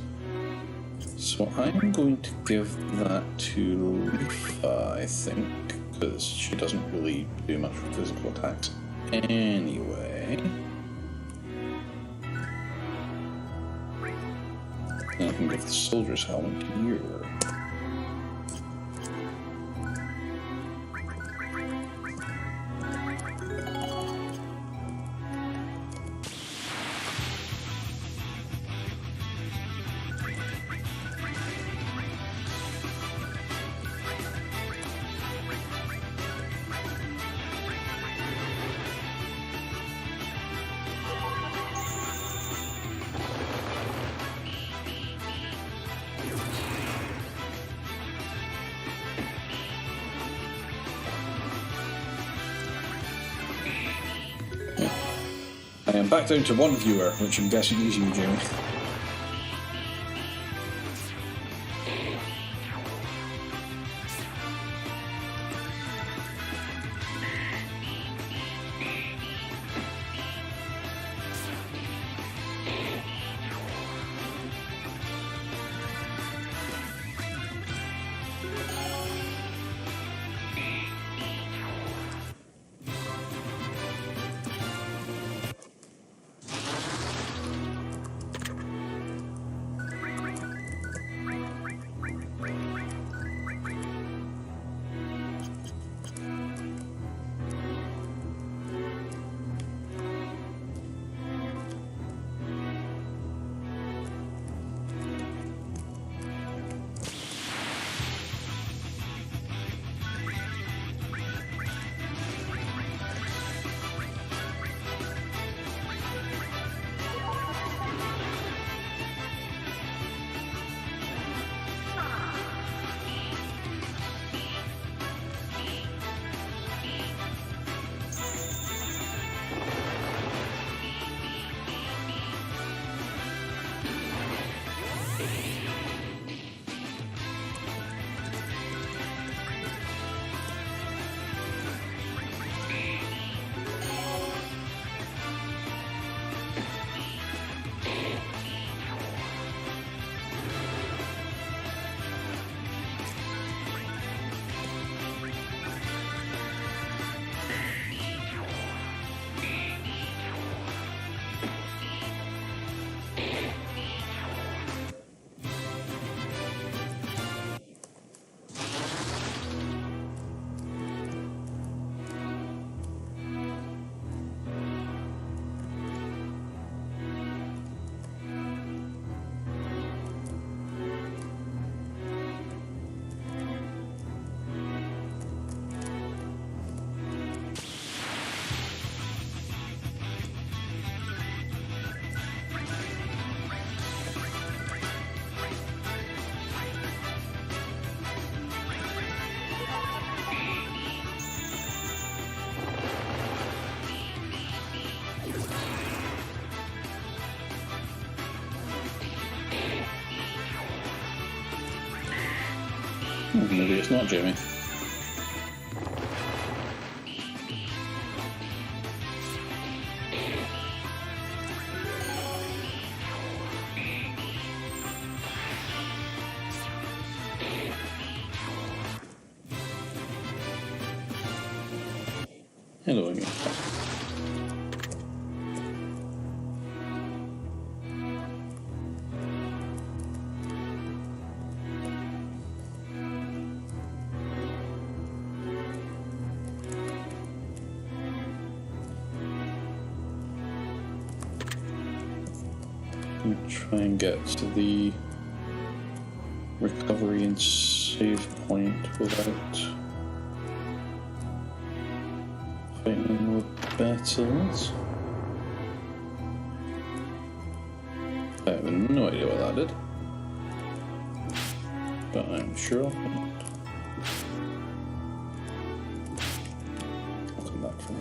So I'm going to give that to Leafa, I think, because she doesn't really do much for physical attacks anyway. And I can give the soldier's helmet to you. I am back down to one viewer, which I'm guessing is you, Jamie. Maybe it's not Jamie. Hello again. Try and get to the recovery and save point without fighting with battles. I have no idea what that did, but I'm sure I'll find it. I'll come back for that.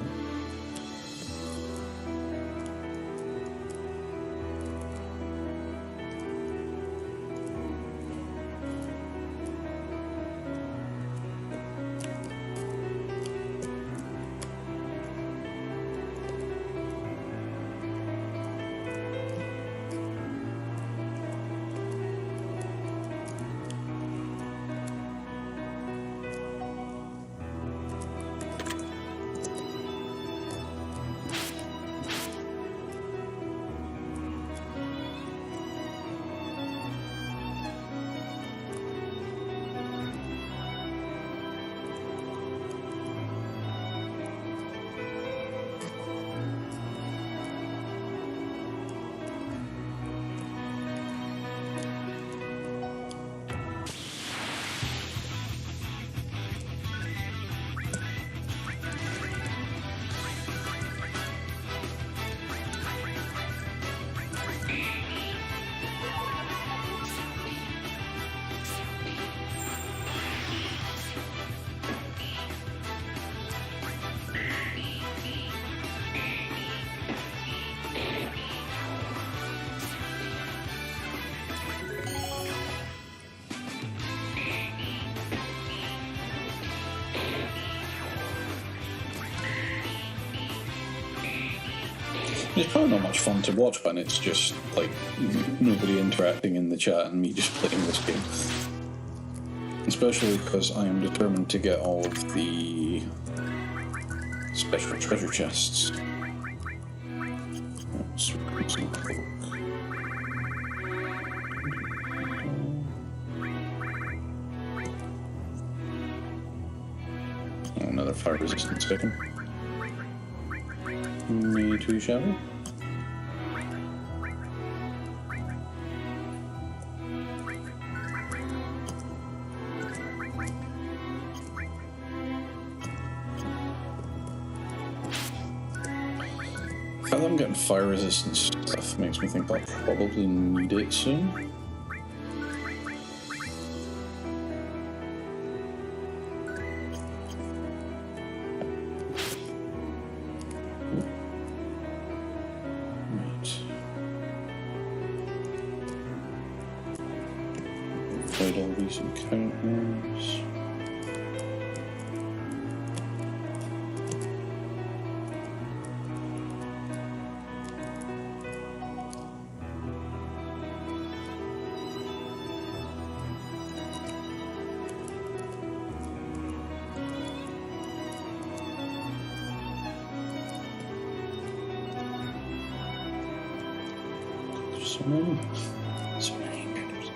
It's probably not much fun to watch when it's just like nobody interacting in the chat and me just playing this game. Especially because I am determined to get all of the special treasure chests. Let's read some cloak. Oh, another fire resistance weapon. Me too, shall we? The fact that I'm getting fire resistance stuff makes me think I'll probably need it soon. Avoid all these encounters. There's so many. So many encounters.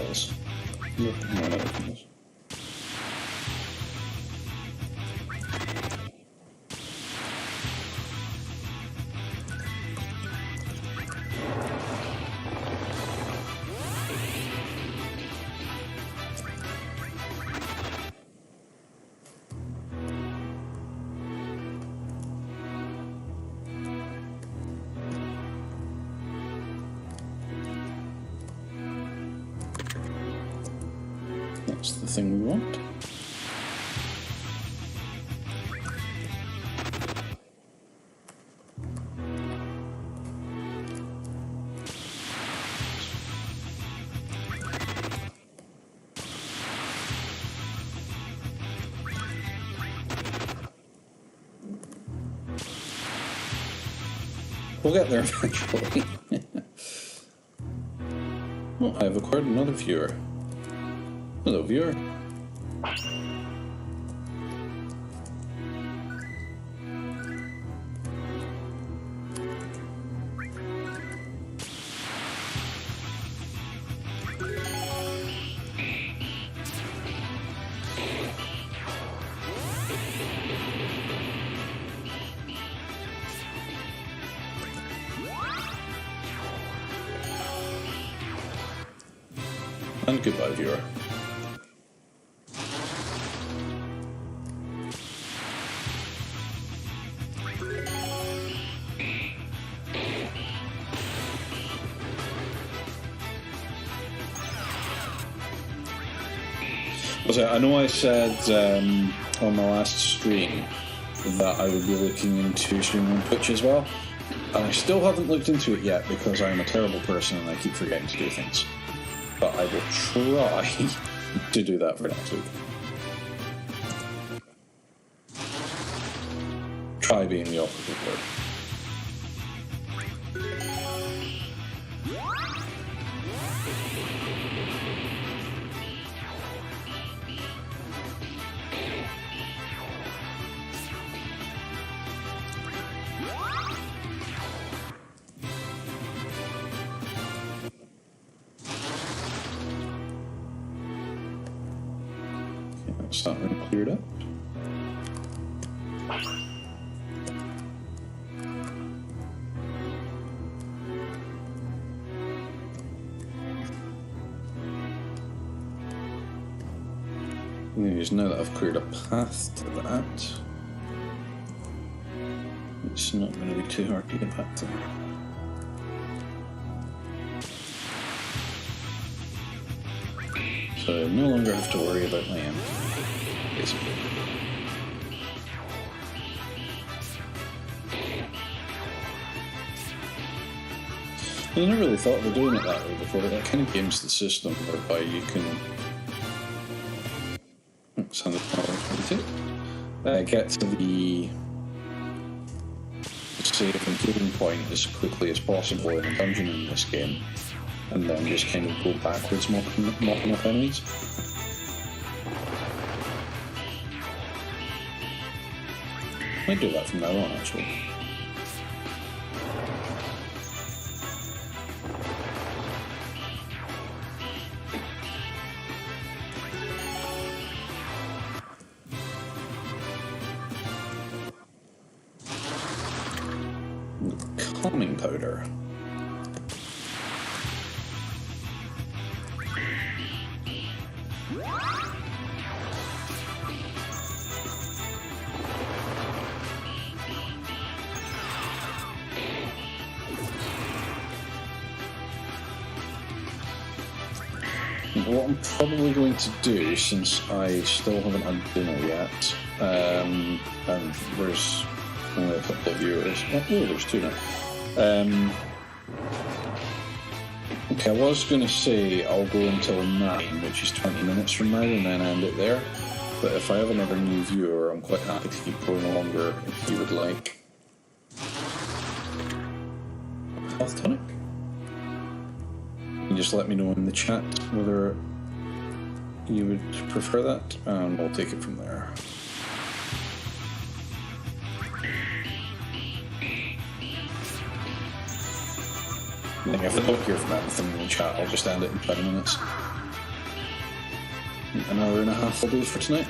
Chronicles. No, not Chronicles. That's the thing we want. We'll get there eventually. Oh, I've acquired another viewer. Hello, viewer. And goodbye, viewer. I know I said on my last stream that I would be looking into streaming on Twitch as well, and I still haven't looked into it yet because I'm a terrible person and I keep forgetting to do things. But I will try to do that for next week. Try being the operative word. That's not really cleared up. Anyways, now that I've cleared a path to that, it's not going to be too hard to get back to. So I no longer have to worry about my aim, basically. I never really thought of doing it that way before, but that kind of games the system whereby you can get to the save and clearing point as quickly as possible in a dungeon in this game, and then just kind of go backwards mopping up enemies. Might do that from now on, actually. Calming powder. What I'm probably going to do, since I still haven't had dinner yet, and there's only a couple of viewers. Oh, there's two now. Okay, I was going to say I'll go until 9, which is 20 minutes from now, and then end it there. But if I have another new viewer, I'm quite happy to keep going longer if you would like. Health tonic? You just let me know in the chat whether you would prefer that, and we'll take it from there. And if I don't hear from anything in the chat, I'll just end it in 20 minutes. An hour and a half will do for tonight.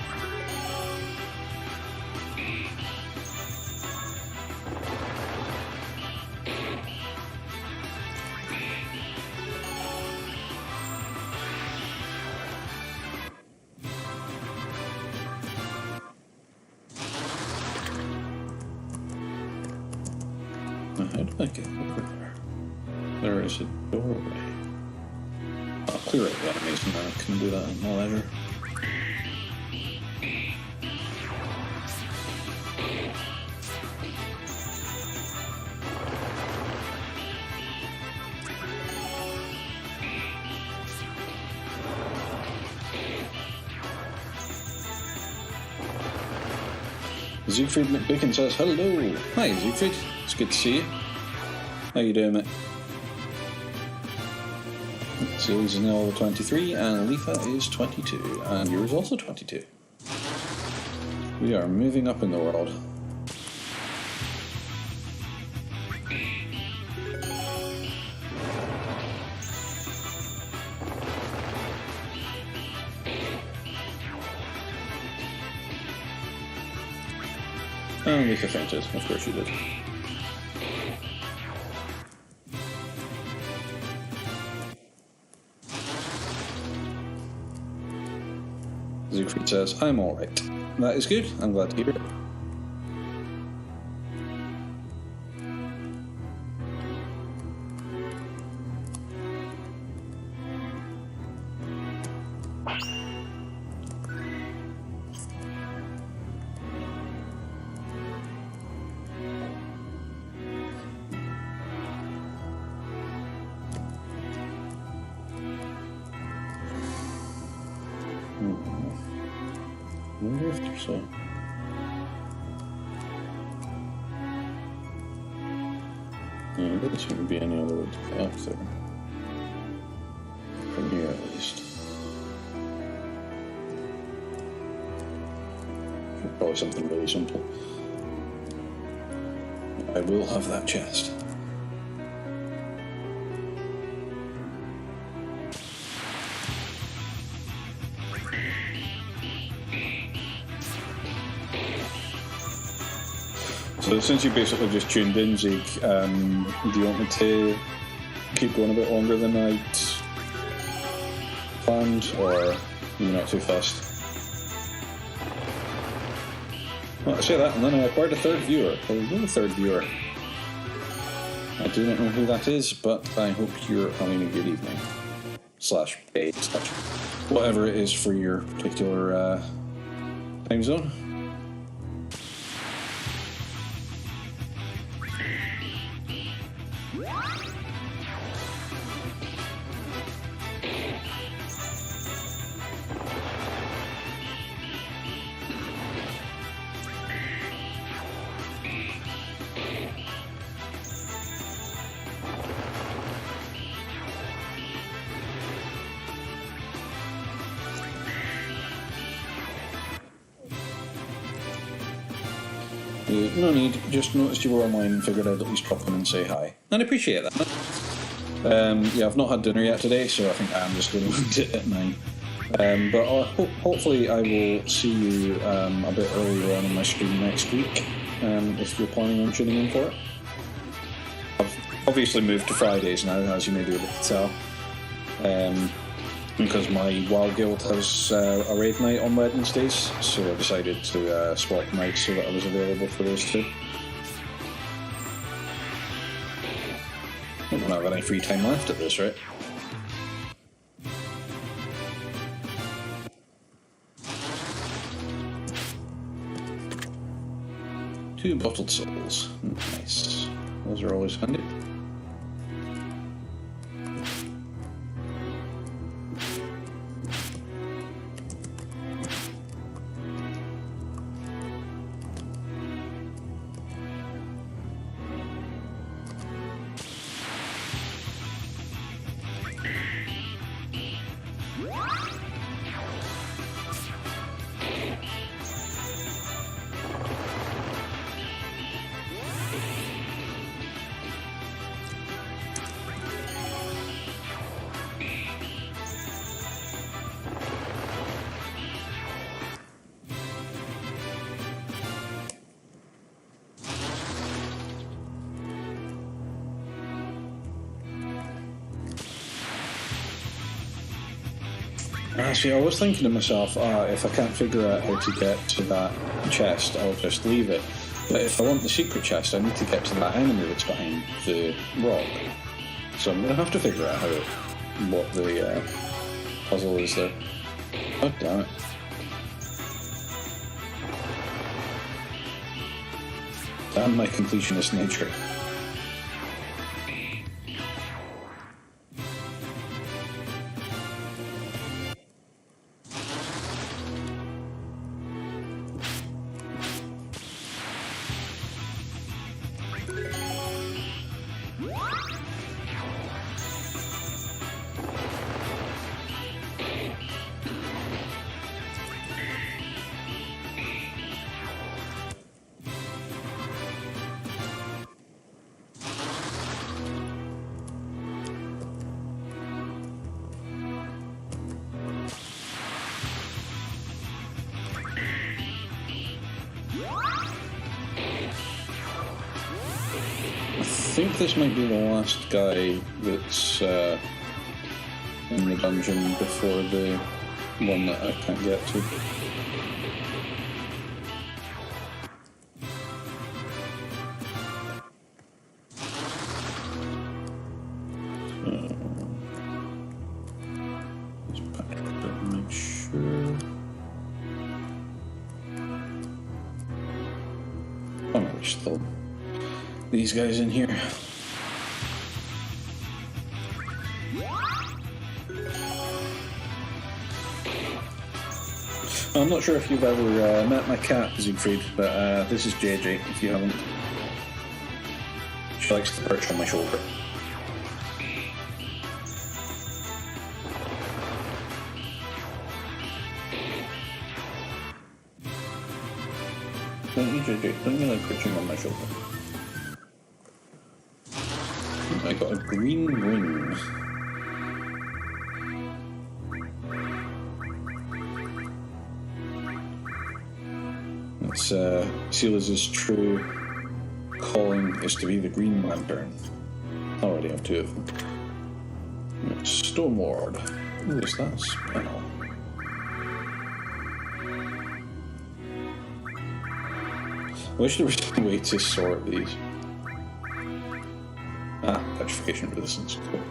How do I get over there? There is a doorway. I'll clear out the enemies and I can do that in my leisure. Siegfried McBacon says hello. Hi Siegfried, it's good to see you. How you doing, mate? Seals is now 23 and Leafa is 22 and yours also 22. We are moving up in the world. And Leafa fainted, of course she did. Siegfried says, I'm alright. That is good, I'm glad to hear it. I wonder if there's a... No, there doesn't seem to be any other way to get up there. From here at least. Probably something really simple. I will have that chest. So since you basically just tuned in, Zeke, do you want me to keep going a bit longer than I'd planned, or are you not too fast? Well, I say that, and then I acquired a third viewer. Hello, third viewer. I do not know who that is, but I hope you're having a good evening. Slash day, slash whatever it is for your particular time zone. No need, just noticed you were online and figured I'd at least drop in and say hi. And I appreciate that. Yeah, I've not had dinner yet today, so I think I am just going to eat it at 9. But hopefully I will see you a bit earlier on in my stream next week, if you're planning on tuning in for it. I've obviously moved to Fridays now, as you may be able to tell. Because my WoW guild has a raid night on Wednesdays, so I decided to swap nights so that I was available for those two. I don't have any free time left at this, right? Two bottled souls. Nice. Those are always handy. See, I was thinking to myself, if I can't figure out how to get to that chest, I'll just leave it. But if I want the secret chest, I need to get to that enemy that's behind the rock. So I'm going to have to figure out what the puzzle is there. Oh, damn it. Damn my completionist nature. I think this might be the last guy that's in the dungeon before the one that I can't get to. Let's back up and make sure. Oh no, there's still these guys in here. I'm not sure if you've ever met my cat, Siegfried, but this is JJ, if you haven't. She likes to perch on my shoulder. Don't you, JJ? Don't you like perching on my shoulder? I got a green ring. It's Silas's true calling is to be the Green Lantern. I already have two of them. Stone Ward. Ooh, is that a spell? I wish there was a way to sort these. Ah, petrification resistance. Cool.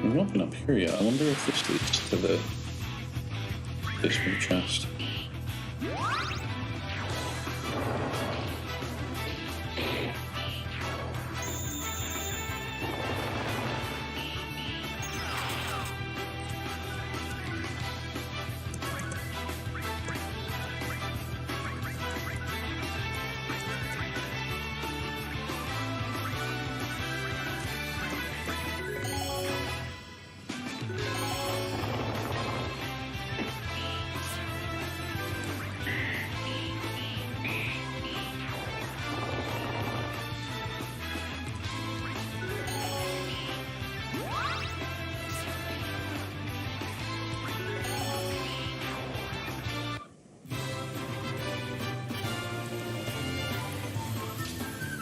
I've not been up here yet. I wonder if this leads to the basement chest.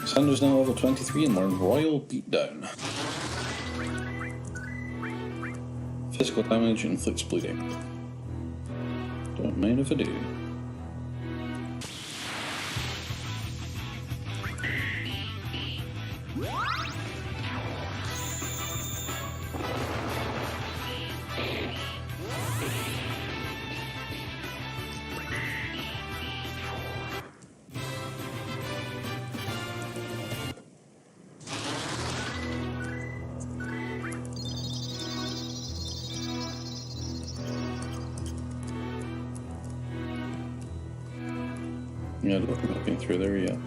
Sandra's now level 23 and learned Royal Beatdown. Physical damage inflicts bleeding. Don't mind if I do. Yeah, I don't think I've been through there yet.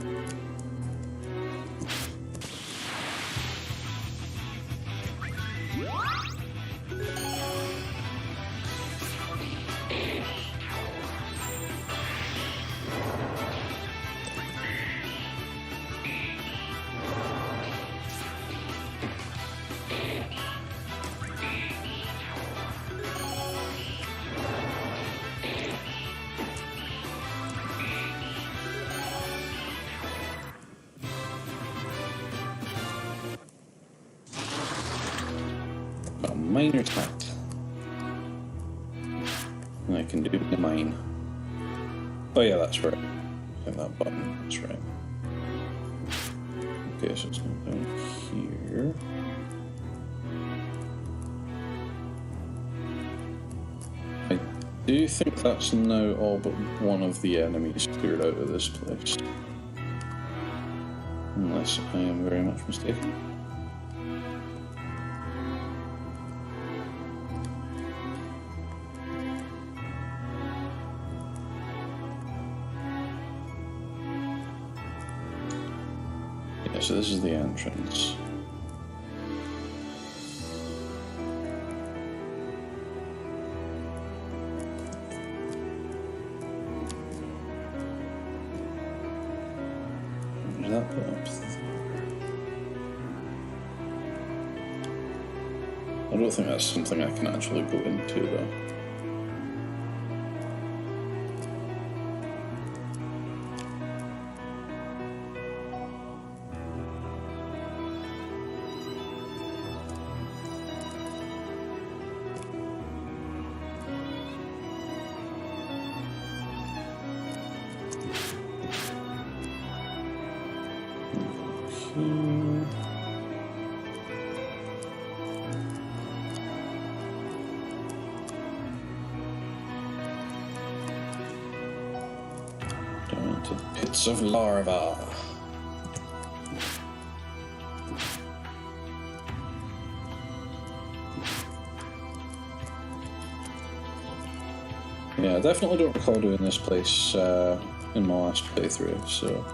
Minor attack. And I can do the mine. Oh yeah, that's right. Hit that button, that's right. Okay, so it's not down here. I do think that's now all but one of the enemies cleared out of this place. Unless I am very much mistaken. So this is the entrance. Where's that put up? I don't think that's something I can actually go into though. Down to the pits of larva. Yeah, I definitely don't recall doing this place in my last playthrough, so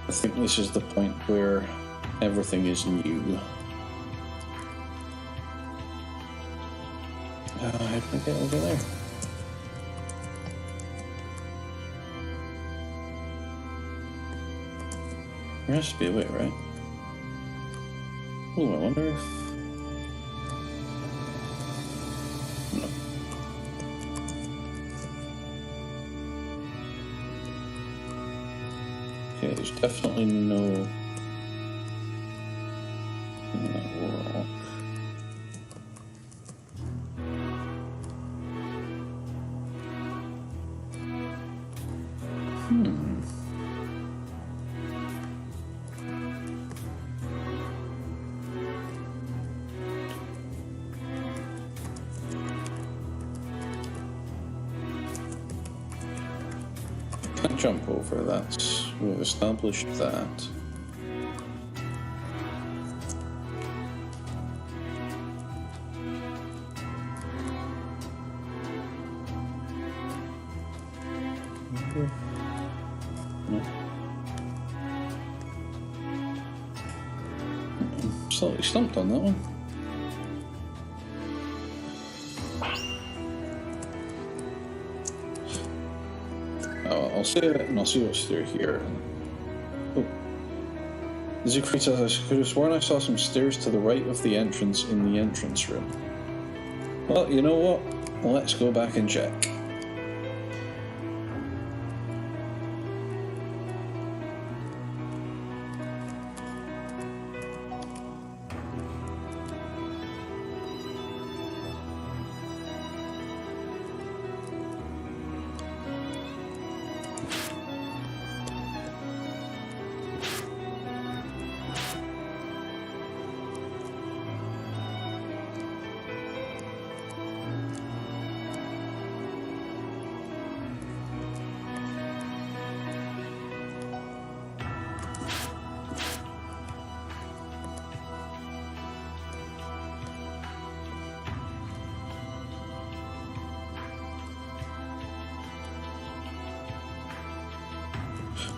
I think this is the point where everything is new. How do I get over there? There has to be a way, right? Oh, I wonder if... No. Okay, there's definitely no... rock. Can't jump over, that's... we've established that. No. I'm slightly stumped on that one. I'll save it and I'll see what's through here. Oh. Zukrita, I could have sworn I saw some stairs to the right of the entrance in the entrance room. Well, you know what? Let's go back and check.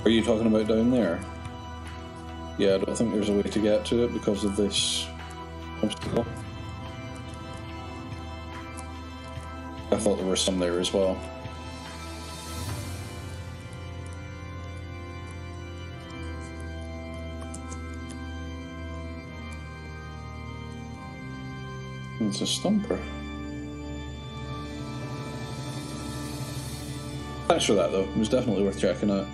Are you talking about down there? Yeah, I don't think there's a way to get to it because of this obstacle. I thought there were some there as well. It's a stumper. Thanks for that though, it was definitely worth checking out.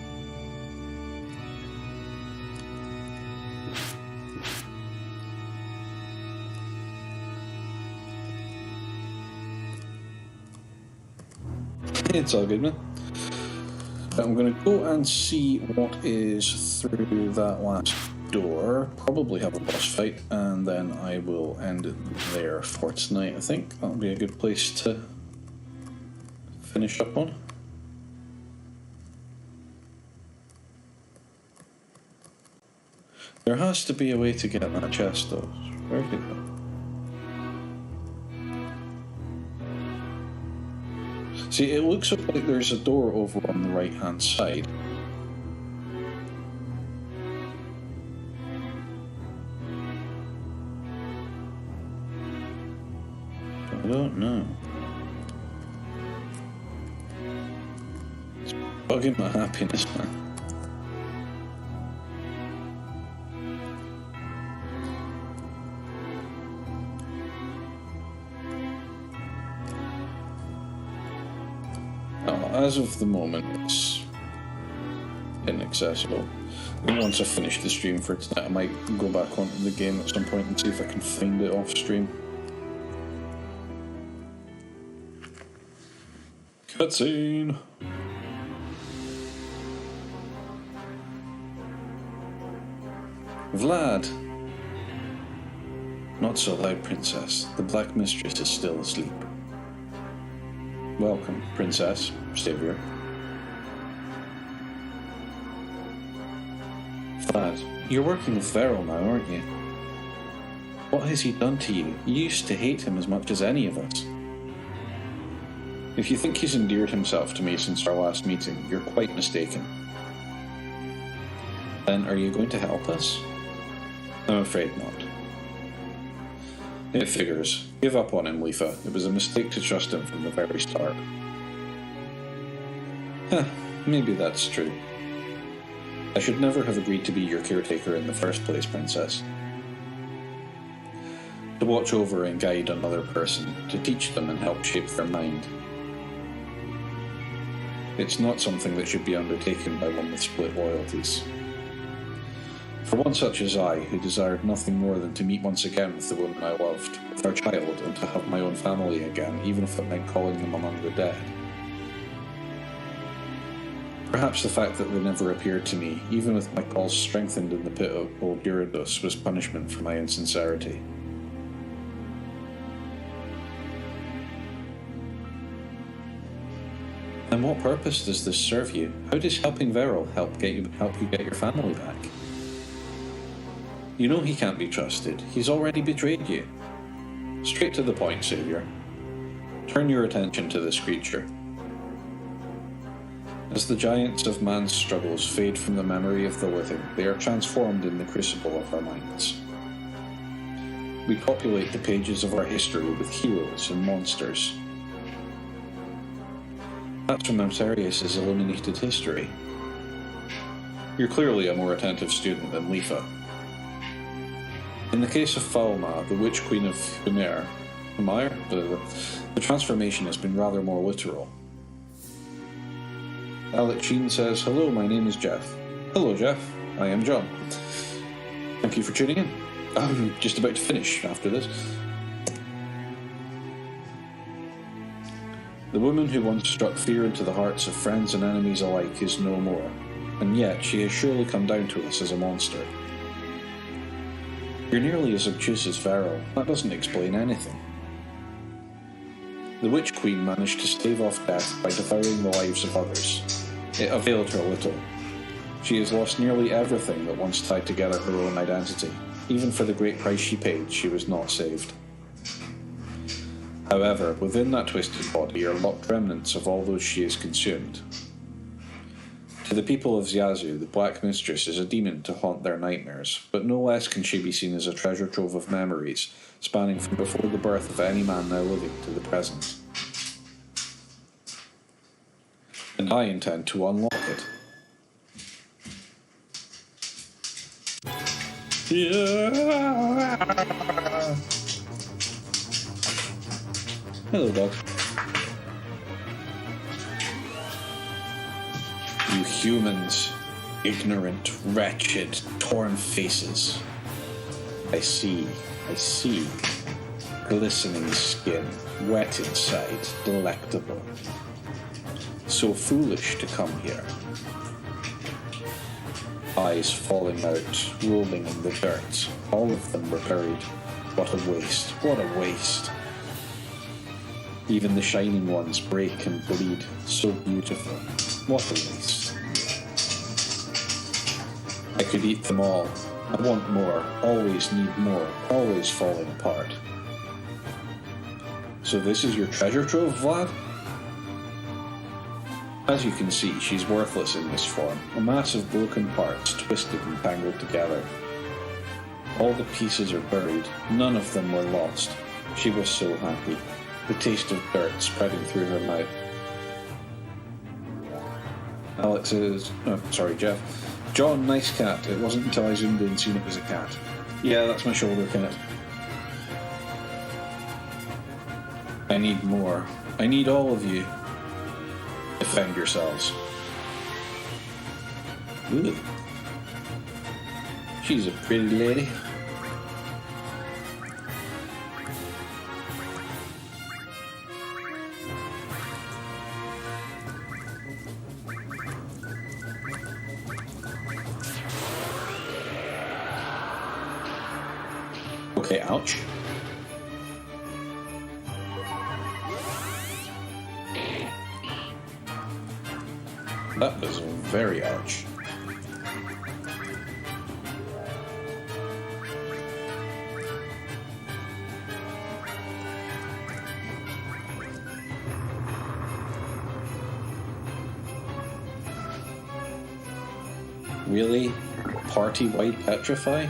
It's all good, man. I'm going to go and see what is through that last door. Probably have a boss fight, and then I will end it there for tonight. I think that'll be a good place to finish up on. There has to be a way to get that chest, though. Where did it go? See, it looks like there's a door over on the right-hand side. I don't know. It's bugging my happiness, man. As of the moment, it's inaccessible. And once I finish the stream for tonight, I might go back onto the game at some point and see if I can find it off stream. Cutscene! Vlad! Not so loud, Princess. The Black Mistress is still asleep. Welcome, Princess, Savior. Vlad, you're working with Veril now, aren't you? What has he done to you? You used to hate him as much as any of us. If you think he's endeared himself to me since our last meeting, you're quite mistaken. Then are you going to help us? I'm afraid not. It figures. Give up on him, Leafa. It was a mistake to trust him from the very start. Maybe that's true. I should never have agreed to be your caretaker in the first place, Princess. To watch over and guide another person, to teach them and help shape their mind. It's not something that should be undertaken by one with split loyalties. For one such as I, who desired nothing more than to meet once again with the woman I loved, with our child, and to have my own family again, even if it meant calling them among the dead. Perhaps the fact that they never appeared to me, even with my calls strengthened in the pit of old Gyarados, was punishment for my insincerity. And what purpose does this serve you? How does helping Veril help you get your family back? You know he can't be trusted. He's already betrayed you. Straight to the point, Savior. Turn your attention to this creature. As the giants of man's struggles fade from the memory of the living, they are transformed in the crucible of our minds. We populate the pages of our history with heroes and monsters. That's from Amsarius' illuminated history. You're clearly a more attentive student than Leafa. In the case of Fauma, the Witch Queen of Humere, the transformation has been rather more literal. Alec Sheen says, "Hello, my name is Jeff." Hello, Jeff. I am John. Thank you for tuning in. I'm just about to finish after this. The woman who once struck fear into the hearts of friends and enemies alike is no more, and yet she has surely come down to us as a monster. You're nearly as obtuse as Veril. That doesn't explain anything. The Witch Queen managed to stave off death by devouring the lives of others. It availed her little. She has lost nearly everything that once tied together her own identity. Even for the great price she paid, she was not saved. However, within that twisted body are locked remnants of all those she has consumed. To the people of Xiazu, the Black Mistress is a demon to haunt their nightmares, but no less can she be seen as a treasure trove of memories, spanning from before the birth of any man now living to the present. And I intend to unlock it. Hello, dog. You humans, ignorant, wretched, torn faces. I see. Glistening skin, wet inside, delectable. So foolish to come here. Eyes falling out, rolling in the dirt. All of them were buried. What a waste, what a waste. Even the shining ones break and bleed. So beautiful. What a waste. I could eat them all. I want more, always need more, always falling apart. So this is your treasure trove, Vlad? As you can see, she's worthless in this form, a mass of broken parts twisted and tangled together. All the pieces are buried, none of them were lost. She was so happy, the taste of dirt spreading through her mouth. Jeff. John, nice cat. It wasn't until I zoomed in seen it was a cat. Yeah, that's my shoulder cat. I need more. I need all of you. Defend yourselves. Ooh. She's a pretty lady. Okay, ouch. That was very ouch. Really? Party-wide petrify?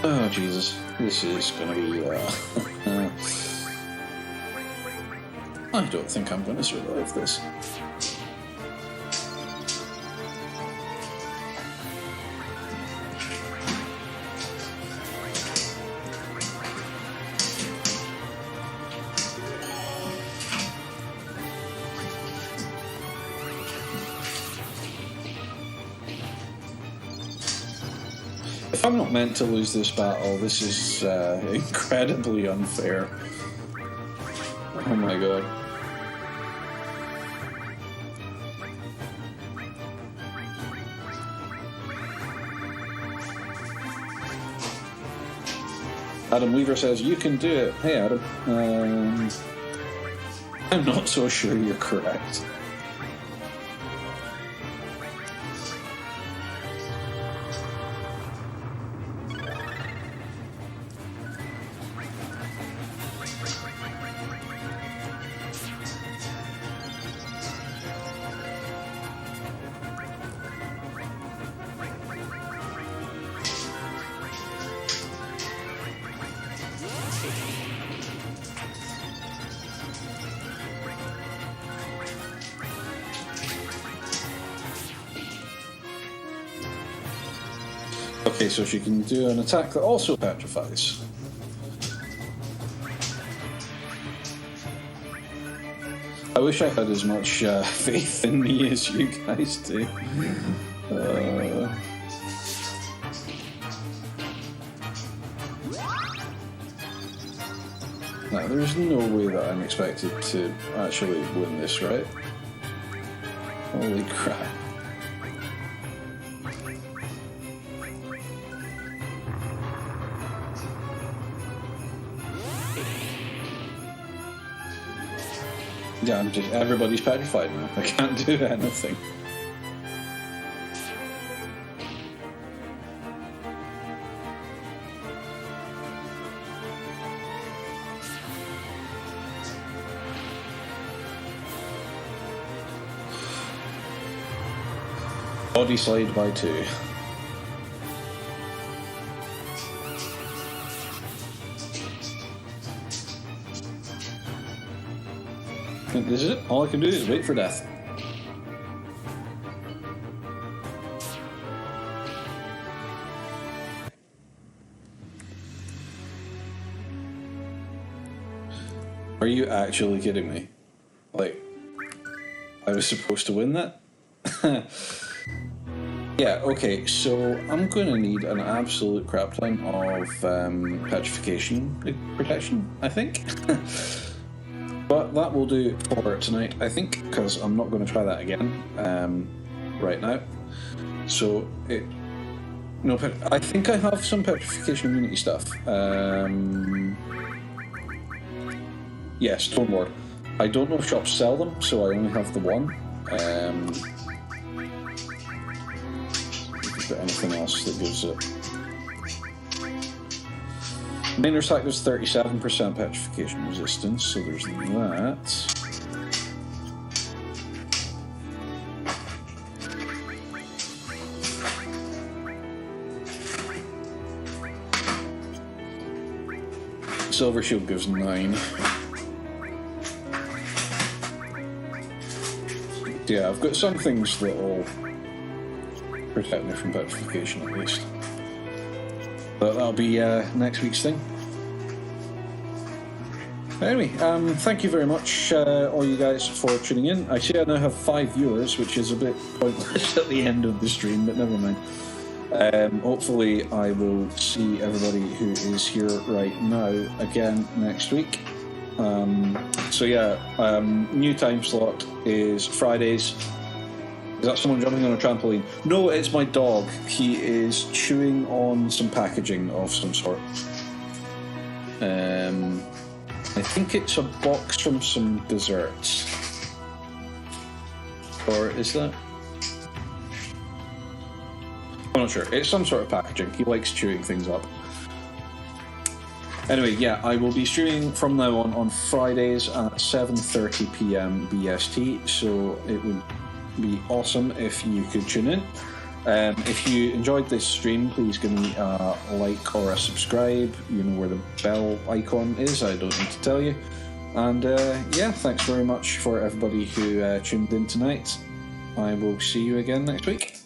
Oh, Jesus. This is gonna be, I don't think I'm gonna survive this. If I'm not meant to lose this battle, this is incredibly unfair. Oh my god. Adam Weaver says, you can do it. Hey Adam. I'm not so sure you're correct. Okay, so she can do an attack that also petrifies. I wish I had as much faith in me as you guys do. No, there's no way that I'm expected to actually win this, right? Holy crap. Yeah, everybody's petrified now. I can't do anything. Body slide by 2. This is it. All I can do is wait for death. Are you actually kidding me? Like, I was supposed to win that? Yeah, okay, so I'm going to need an absolute crap ton of petrification protection, I think. But that will do for tonight, I think, because I'm not going to try that again right now. So, I think I have some petrification immunity stuff. Yeah, Stone Lord. I don't know if shops sell them, so I only have the one. Is there anything else that gives it? Main attack does 37% petrification resistance, so there's that. Silver Shield gives 9. Yeah, I've got some things that will protect me from petrification at least. But that'll be next week's thing. Anyway, thank you very much, all you guys, for tuning in. I see I now have 5 viewers, which is a bit pointless at the end of the stream, but never mind. Hopefully I will see everybody who is here right now again next week. So yeah, new time slot is Fridays. Is that someone jumping on a trampoline? No, it's my dog. He is chewing on some packaging of some sort. I think it's a box from some desserts. Or is that? I'm not sure. It's some sort of packaging. He likes chewing things up. Anyway, yeah, I will be streaming from now on Fridays at 7:30 PM BST, so it would be awesome if you could tune in. If you enjoyed this stream, please give me a like or a subscribe. You know where the bell icon is, I don't need to tell you. And yeah, thanks very much for everybody who tuned in tonight. I will see you again next week.